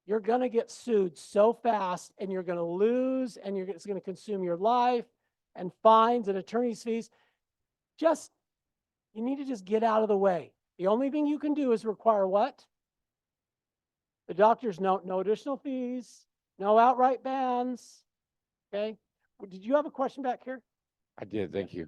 H: you're going to get sued so fast and you're going to lose and it's going to consume your life and fines and attorney's fees. You need to just get out of the way. The only thing you can do is require what? The doctor's note, no additional fees, no outright bans. Okay. Did you have a question back here?
L: I did, thank you.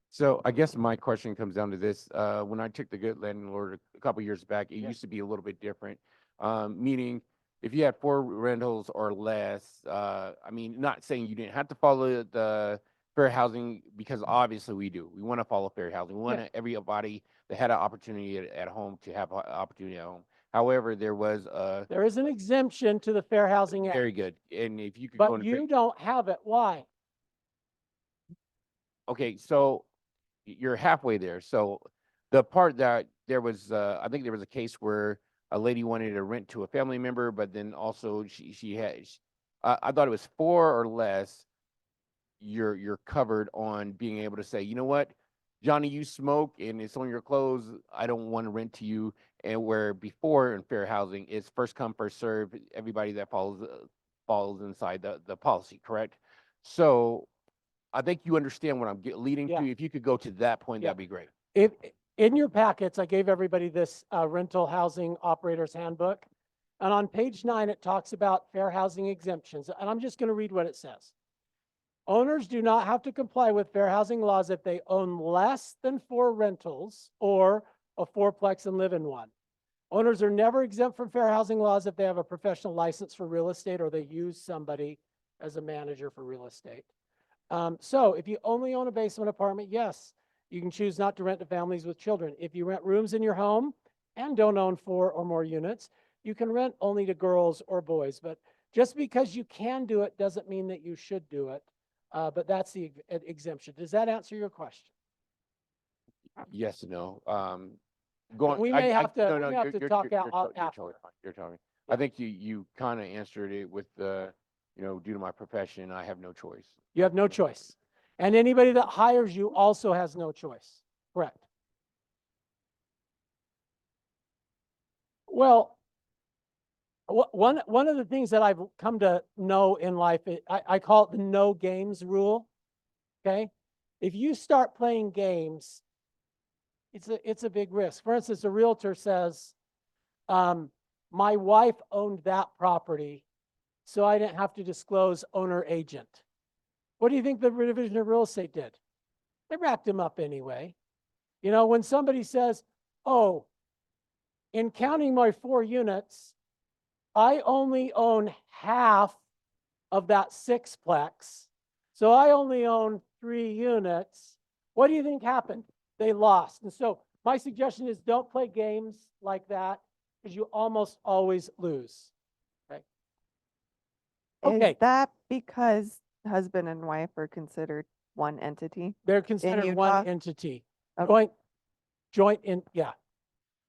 L: So I guess my question comes down to this. When I took the good landlord a couple years back, it used to be a little bit different. Meaning if you had 4 rentals or less, I mean, not saying you didn't have to follow the fair housing, because obviously we do. We want to follow fair housing. We want everybody that had an opportunity at home to have an opportunity at home. However, there
H: is an exemption to the Fair Housing Act.
L: Very good. And if you could go
H: But you don't have it. Why?
L: Okay, so you're halfway there. So the part that there was, I think there was a case where a lady wanted to rent to a family member, but then also I thought it was 4 or less. You're covered on being able to say, you know what, Johnny, you smoke and it's on your clothes. I don't want to rent to you. And where before in fair housing, it's first come, first serve. Everybody that falls inside the policy, correct? So I think you understand what I'm leading to. If you could go to that point, that'd be great.
H: If in your packets, I gave everybody this rental housing operators handbook. And on page 9, it talks about fair housing exemptions. And I'm just going to read what it says. Owners do not have to comply with fair housing laws if they own less than 4 rentals or a 4-plex and live in one. Owners are never exempt from fair housing laws if they have a professional license for real estate or they use somebody as a manager for real estate. So if you only own a basement apartment, yes, you can choose not to rent to families with children. If you rent rooms in your home and don't own 4 or more units, you can rent only to girls or boys. But just because you can do it doesn't mean that you should do it. But that's the exemption. Does that answer your question?
L: Yes and no.
H: We may have to talk out after.
L: You're talking. I think you kind of answered it with the, due to my profession, I have no choice.
H: You have no choice. And anybody that hires you also has no choice. Correct. Well, one of the things that I've come to know in life, I call it the no games rule. Okay. If you start playing games, it's a big risk. For instance, a realtor says, my wife owned that property, so I didn't have to disclose owner agent. What do you think the Division of Real Estate did? They wrapped him up anyway. When somebody says, oh, in counting my 4 units, I only own half of that 6-plex, so I only own 3 units. What do you think happened? They lost. And so my suggestion is don't play games like that because you almost always lose. Okay.
I: Is that because husband and wife are considered one entity?
H: They're considered
I: Utah?
H: one entity.
I: Okay.
H: Joint in, yeah.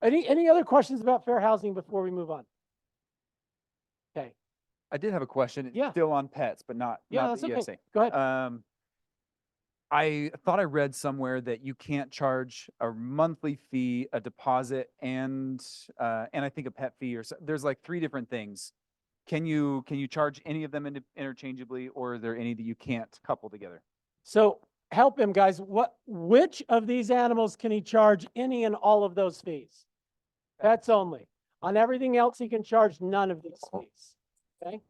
H: Any other questions about fair housing before we move on? Okay.
B: I did have a question.
H: Yeah.
B: Still on pets, but not
H: That's
B: the
H: okay.
B: ESA.
H: Go ahead.
B: I thought I read somewhere that you can't charge a monthly fee, a deposit, and I think a pet fee, or there's like 3 different things. Can you charge any of them interchangeably, or are there any that you can't couple together?
H: So help him, guys. Which of these animals can he charge any and all of those fees? Pets only. On everything else, he can charge none of these fees. Okay?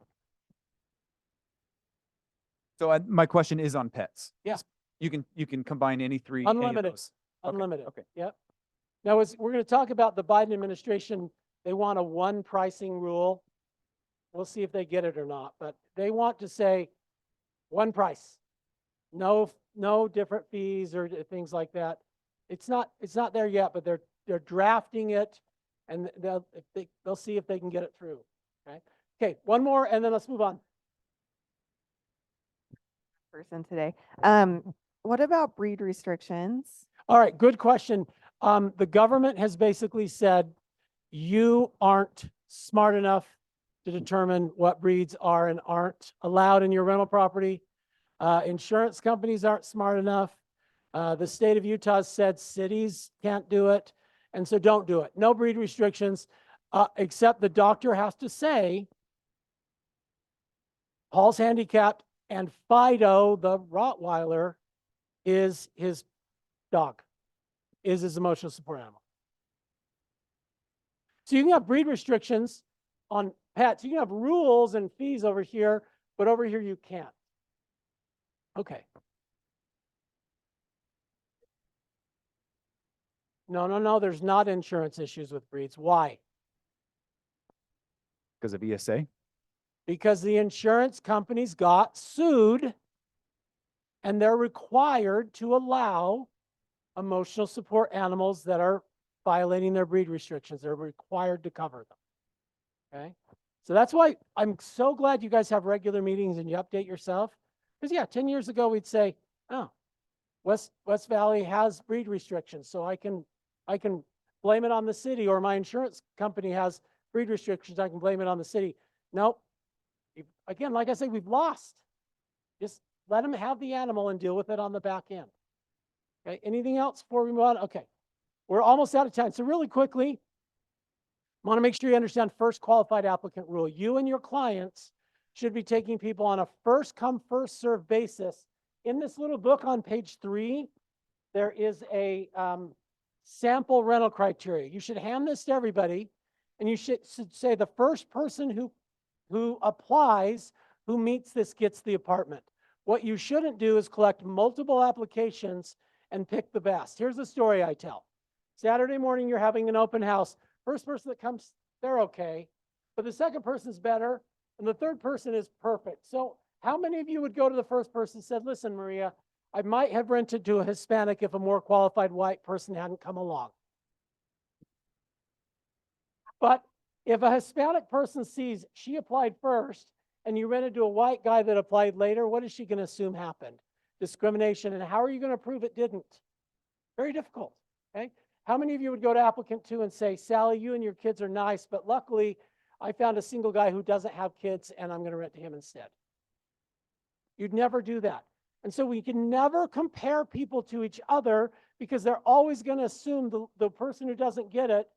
B: So my question is on pets.
H: Yes.
B: You can combine any three. any of
H: Unlimited.
B: those. Okay,
H: Unlimited.
B: okay.
H: Yep. Now, we're going to talk about the Biden administration. They want a one pricing rule. We'll see if they get it or not, but they want to say one price. No different fees or things like that. It's not there yet, but they're drafting it, and they'll see if they can get it through. Okay. Okay. One more, and then let's move on.
I: Person today. What about breed restrictions?
H: All right. Good question. The government has basically said you aren't smart enough to determine what breeds are and aren't allowed in your rental property. Insurance companies aren't smart enough. The state of Utah said cities can't do it. And so don't do it. No breed restrictions, except the doctor has to say, Paul's handicapped and Fido, the Rottweiler, is his dog, is his emotional support animal. So you can have breed restrictions on pets. You can have rules and fees over here, but over here you can't. Okay. No, there's not insurance issues with breeds. Why?
B: Because of ESA.
H: Because the insurance companies got sued and they're required to allow emotional support animals that are violating their breed restrictions. They're required to cover them. Okay. So that's why I'm so glad you guys have regular meetings and you update yourself. Because yeah, 10 years ago we'd say, oh, West Valley has breed restrictions, so I can blame it on the city, or my insurance company has breed restrictions, I can blame it on the city. Nope. Again, like I say, we've lost. Just let them have the animal and deal with it on the back end. Okay, anything else before we move on? Okay, we're almost out of time. So really quickly, I want to make sure you understand first qualified applicant rule. You and your clients should be taking people on a first come, first serve basis. In this little book on page 3, there is a sample rental criteria. You should hand this to everybody, and you should say the first person who applies, who meets this, gets the apartment. What you shouldn't do is collect multiple applications and pick the best. Here's the story I tell. Saturday morning, you're having an open house. First person that comes, they're okay. But the second person's better, and the third person is perfect. So how many of you would go to the first person and said, listen, Maria, I might have rented to a Hispanic if a more qualified white person hadn't come along. But if a Hispanic person sees she applied first and you rented to a white guy that applied later, what is she going to assume happened? Discrimination. And how are you going to prove it didn't? Very difficult. Okay. How many of you would go to applicant 2 and say, Sally, you and your kids are nice, but luckily I found a single guy who doesn't have kids and I'm going to rent to him instead? You'd never do that. And so we can never compare people to each other because they're always going to assume the person who doesn't get it,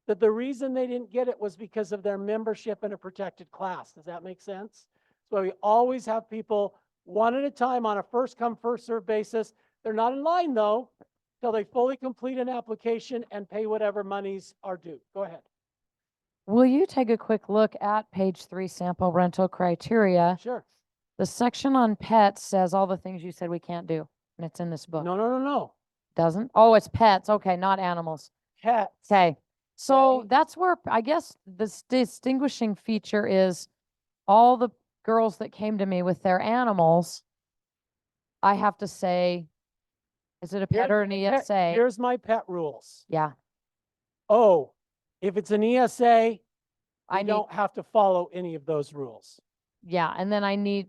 H: that the reason they didn't get it was because of their membership in a protected class. Does that make sense? So we always have people one at a time on a first come, first serve basis. They're not in line though, till they fully complete an application and pay whatever monies are due. Go ahead.
F: Will you take a quick look at page 3 sample rental criteria?
H: Sure.
F: The section on pets says all the things you said we can't do, and it's in this book.
H: No.
F: Doesn't? Oh, it's pets. Okay, not animals.
H: Pets.
F: Okay. So
H: Okay.
F: that's where I guess the distinguishing feature is all the girls that came to me with their animals, I have to say, is it a pet or an ESA?
H: Here's my pet rules.
F: Yeah,
H: Oh, if it's an ESA,
F: I
H: I
F: need,
H: don't have to follow any of those rules.
F: yeah, and then I need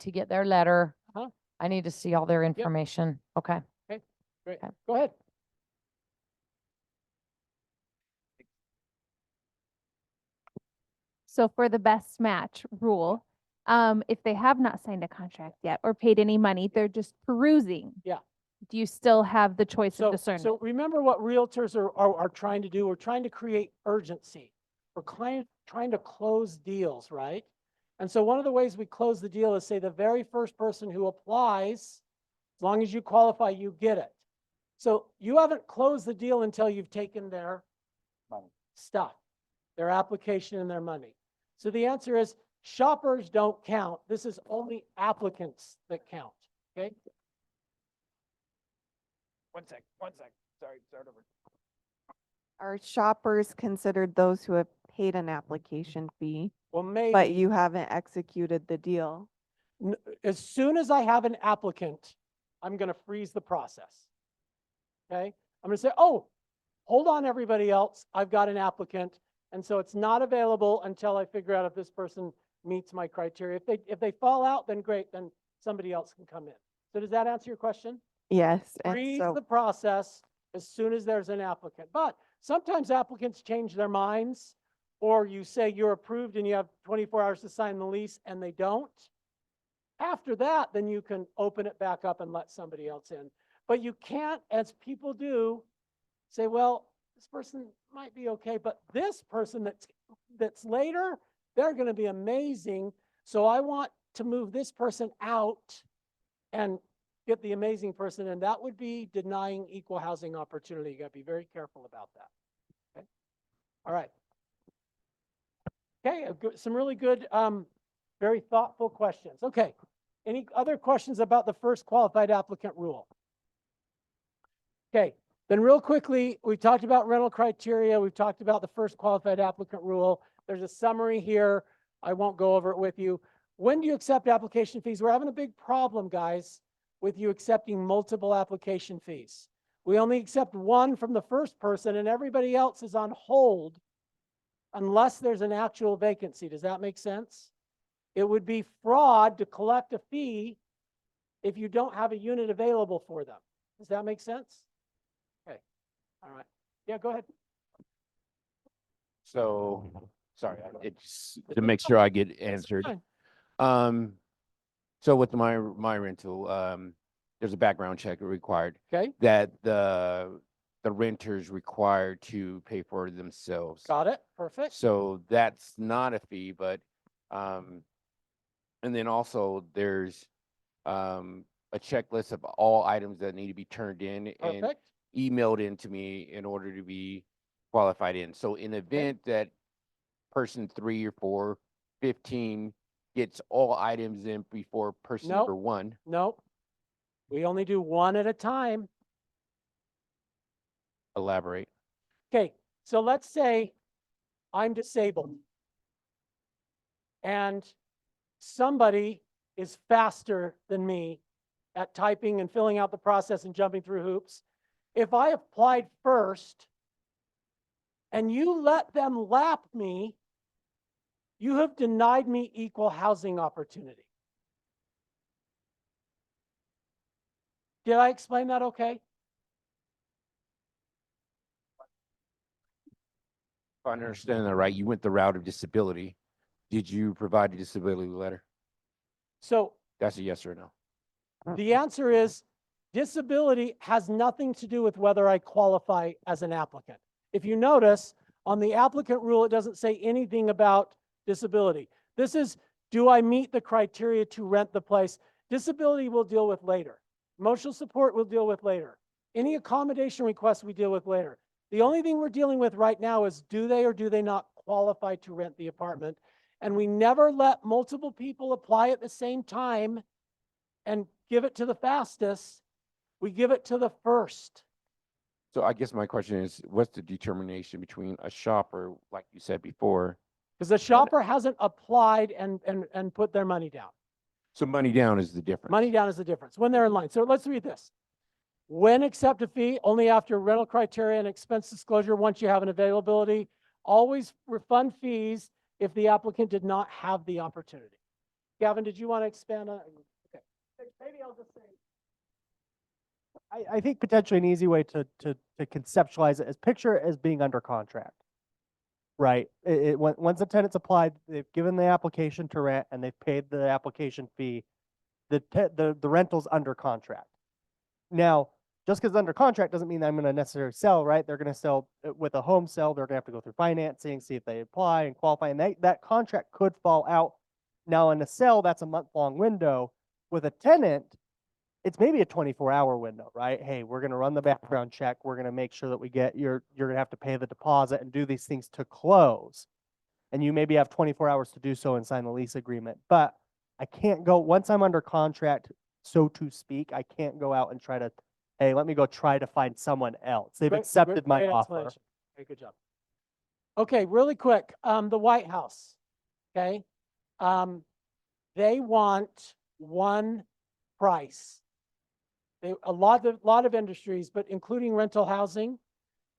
F: to get their letter.
H: Uh-huh.
F: I need to see all their information. Okay.
H: Great.
F: Okay.
H: Go ahead.
J: So for the best match rule, if they have not signed a contract yet or paid any money, they're just perusing.
H: Yeah.
J: Do you still have the choice of discernment?
H: So remember what realtors are trying to do. We're trying to create urgency. We're trying to close deals, right? And so one of the ways we close the deal is say the very first person who applies, as long as you qualify, you get it. So you haven't closed the deal until you've taken their stuff, their application and their money. So the answer is shoppers don't count. This is only applicants that count, okay? One sec, sorry, start over.
I: Are shoppers considered those who have paid an application fee,
H: Well, maybe.
I: but you haven't executed the deal?
H: As soon as I have an applicant, I'm going to freeze the process. Okay. I'm going to say, oh, hold on, everybody else. I've got an applicant. And so it's not available until I figure out if this person meets my criteria. If they fall out, then great, then somebody else can come in. So does that answer your question?
I: Yes, and
H: Freeze
I: so
H: the process as soon as there's an applicant. But sometimes applicants change their minds, or you say you're approved and you have 24 hours to sign the lease and they don't. After that, then you can open it back up and let somebody else in. But you can't, as people do, say, well, this person might be okay, but this person that's later, they're going to be amazing. So I want to move this person out and get the amazing person, and that would be denying equal housing opportunity. You got to be very careful about that. Okay. All right. Okay, some really good, very thoughtful questions. Okay. Any other questions about the first qualified applicant rule? Okay. Then real quickly, we talked about rental criteria. We've talked about the first qualified applicant rule. There's a summary here. I won't go over it with you. When do you accept application fees? We're having a big problem, guys, with you accepting multiple application fees. We only accept one from the first person and everybody else is on hold unless there's an actual vacancy. Does that make sense? It would be fraud to collect a fee if you don't have a unit available for them. Does that make sense? Okay. All right. Yeah, go ahead.
L: So, sorry, it's to make sure I get answered. So with my rental, there's a background check required.
H: Okay.
L: That the renter's required to pay for themselves.
H: Got it. Perfect.
L: So that's not a fee, but and then also there's a checklist of all items that need to be turned in and
H: Perfect.
L: emailed in to me in order to be qualified in. So in event that person 3 or 4, 15 gets all items in before person
H: Nope.
L: number 1.
H: Nope. We only do one at a time.
L: Elaborate.
H: Okay, so let's say I'm disabled and somebody is faster than me at typing and filling out the process and jumping through hoops. If I applied first and you let them lap me, you have denied me equal housing opportunity. Did I explain that okay?
L: If I understand that right, you went the route of disability. Did you provide a disability letter?
H: So
L: That's a yes or no.
H: the answer is disability has nothing to do with whether I qualify as an applicant. If you notice, on the applicant rule, it doesn't say anything about disability. This is, do I meet the criteria to rent the place? Disability we'll deal with later. Emotional support we'll deal with later. Any accommodation requests we deal with later. The only thing we're dealing with right now is do they or do they not qualify to rent the apartment? And we never let multiple people apply at the same time and give it to the fastest. We give it to the first.
L: So I guess my question is, what's the determination between a shopper, like you said before?
H: Because the shopper hasn't applied and put their money down.
L: So money down is the difference.
H: Money down is the difference when they're in line. So let's read this. When accept a fee, only after rental criteria and expense disclosure once you have an availability. Always refund fees if the applicant did not have the opportunity. Gavin, did you want to expand on it? Okay. Maybe I'll just say.
G: I think potentially an easy way to conceptualize it is picture it as being under contract. Right. Once the tenant's applied, they've given the application to rent and they've paid the application fee. The rental's under contract. Now, just because it's under contract doesn't mean that I'm going to necessarily sell, right? They're going to sell with a home sale. They're going to have to go through financing, see if they apply and qualify. And that contract could fall out. Now, in a sale, that's a month-long window. With a tenant, it's maybe a 24-hour window, right? Hey, we're going to run the background check. We're going to make sure that we get you're going to have to pay the deposit and do these things to close. And you maybe have 24 hours to do so and sign the lease agreement. But I can't go, once I'm under contract, so to speak, I can't go out and try to, hey, let me go try to find someone else. They've accepted my
H: Great
G: offer.
H: explanation. Okay, good job. Okay, really quick, the White House, okay? They want one price. A lot of industries, but including rental housing,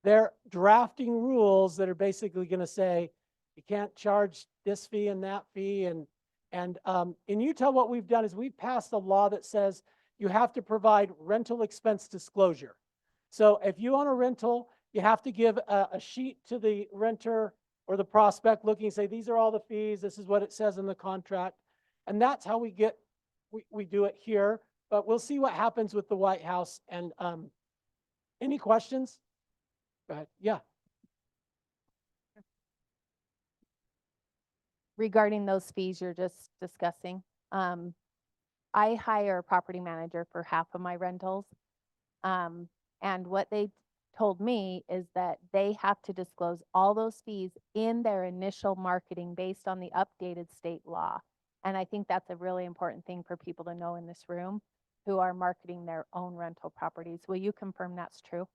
H: they're drafting rules that are basically going to say you can't charge this fee and that fee. And in Utah, what we've done is we've passed a law that says you have to provide rental expense disclosure. So if you own a rental, you have to give a sheet to the renter or the prospect looking, say, these are all the fees. This is what it says in the contract. And that's how we do it here. But we'll see what happens with the White House. And any questions? Go ahead. Yeah.
J: Regarding those fees you're just discussing, I hire a property manager for half of my rentals. And what they told me is that they have to disclose all those fees in their initial marketing based on the updated state law. And I think that's a really important thing for people to know in this room who are marketing their own rental properties. Will you confirm that's true?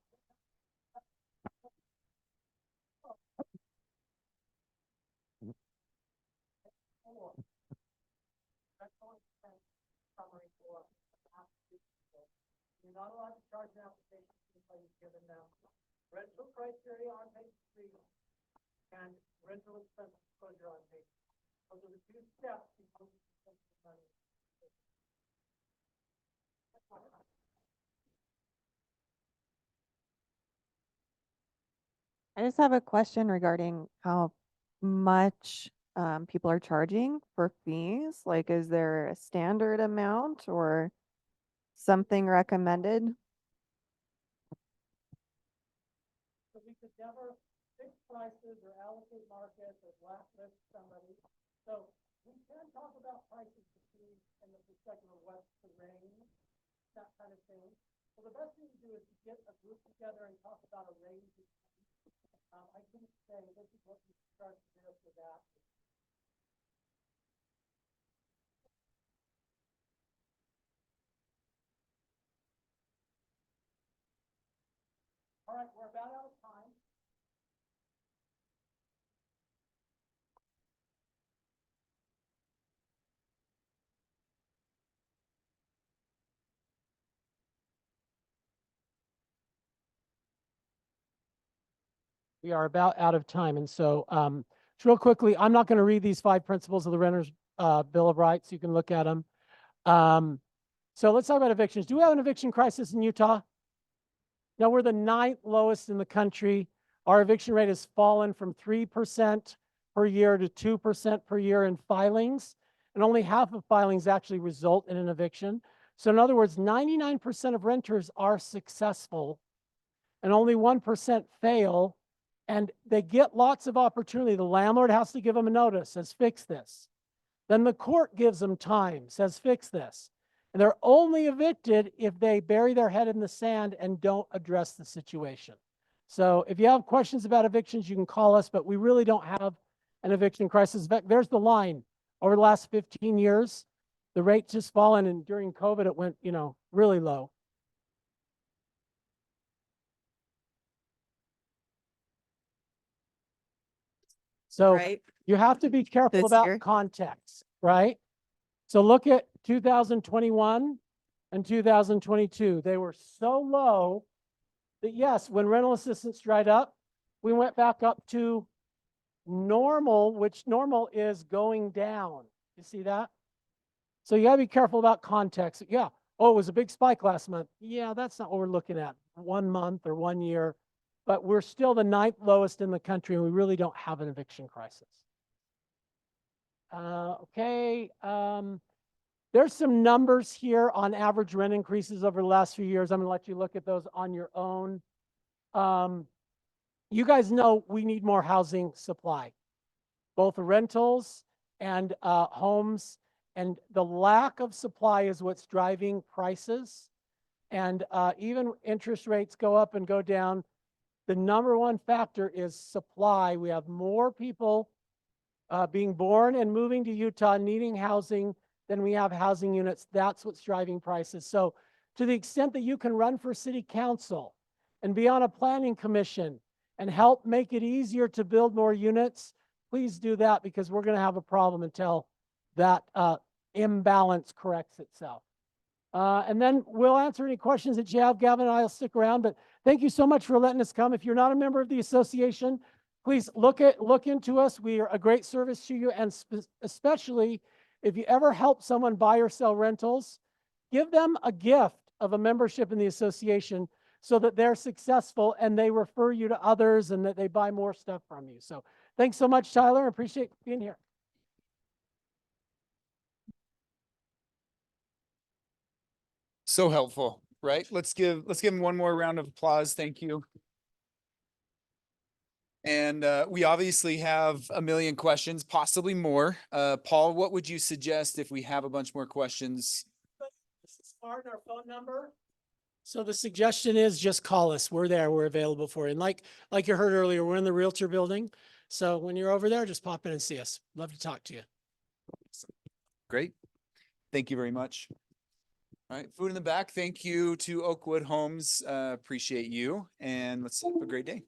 H: You're not allowed to charge an application until you've given them rental criteria on page 3 and rental expense disclosure on page 4. Those are the 2 steps before you can spend the money.
I: I just have a question regarding how much people are charging for fees. Like, is there a standard amount or something recommended?
H: So we could never fix prices or allocate markets or blacklist somebody. So we can talk about prices in the perspective of what's the range, that kind of thing. So the best thing to do is to get a group together and talk about a range. I couldn't say this is what you start to do for that. All right, we're about out of time. We are about out of time. And so just real quickly, I'm not going to read these 5 principles of the Renter's Bill of Rights. You can look at them. So let's talk about evictions. Do we have an eviction crisis in Utah? No, we're the 9th lowest in the country. Our eviction rate has fallen from 3% per year to 2% per year in filings. And only half of filings actually result in an eviction. So in other words, 99% of renters are successful and only 1% fail. And they get lots of opportunity. The landlord has to give them a notice, says, fix this. Then the court gives them time, says, fix this. And they're only evicted if they bury their head in the sand and don't address the situation. So if you have questions about evictions, you can call us, but we really don't have an eviction crisis. In fact, there's the line. Over the last 15 years, the rate's just fallen, and during COVID, it went, really low. So you have to be careful about context, right? So look at 2021 and 2022. They were so low that yes, when rental assistance dried up, we went back up to normal, which normal is going down. You see that? So you gotta be careful about context. Yeah. Oh, it was a big spike last month. Yeah, that's not what we're looking at. 1 month or 1 year, but we're still the 9th lowest in the country, and we really don't have an eviction crisis. Okay. There's some numbers here on average rent increases over the last few years. I'm going to let you look at those on your own. You guys know we need more housing supply, both rentals and homes. And the lack of supply is what's driving prices. And even interest rates go up and go down. The number one factor is supply. We have more people being born and moving to Utah needing housing than we have housing units. That's what's driving prices. So to the extent that you can run for city council and be on a planning commission and help make it easier to build more units, please do that, because we're going to have a problem until that imbalance corrects itself. And then we'll answer any questions that you have. Gavin and I will stick around, but thank you so much for letting us come. If you're not a member of the association, please look into us. We are a great service to you, and especially if you ever help someone buy or sell rentals, give them a gift of a membership in the association so that they're successful and they refer you to others and that they buy more stuff from you. So thanks so much, Tyler. I appreciate being here.
B: So helpful, right? Let's give him one more round of applause. Thank you. And we obviously have a million questions, possibly more. Paul, what would you suggest if we have a bunch more questions?
H: This is our phone number. So the suggestion is just call us. We're there. We're available for you. And like you heard earlier, we're in the Realtor building. So when you're over there, just pop in and see us. Love to talk to you.
B: Great. Thank you very much. All right, food in the back. Thank you to Oakwood Homes. Appreciate you. And let's have a great day.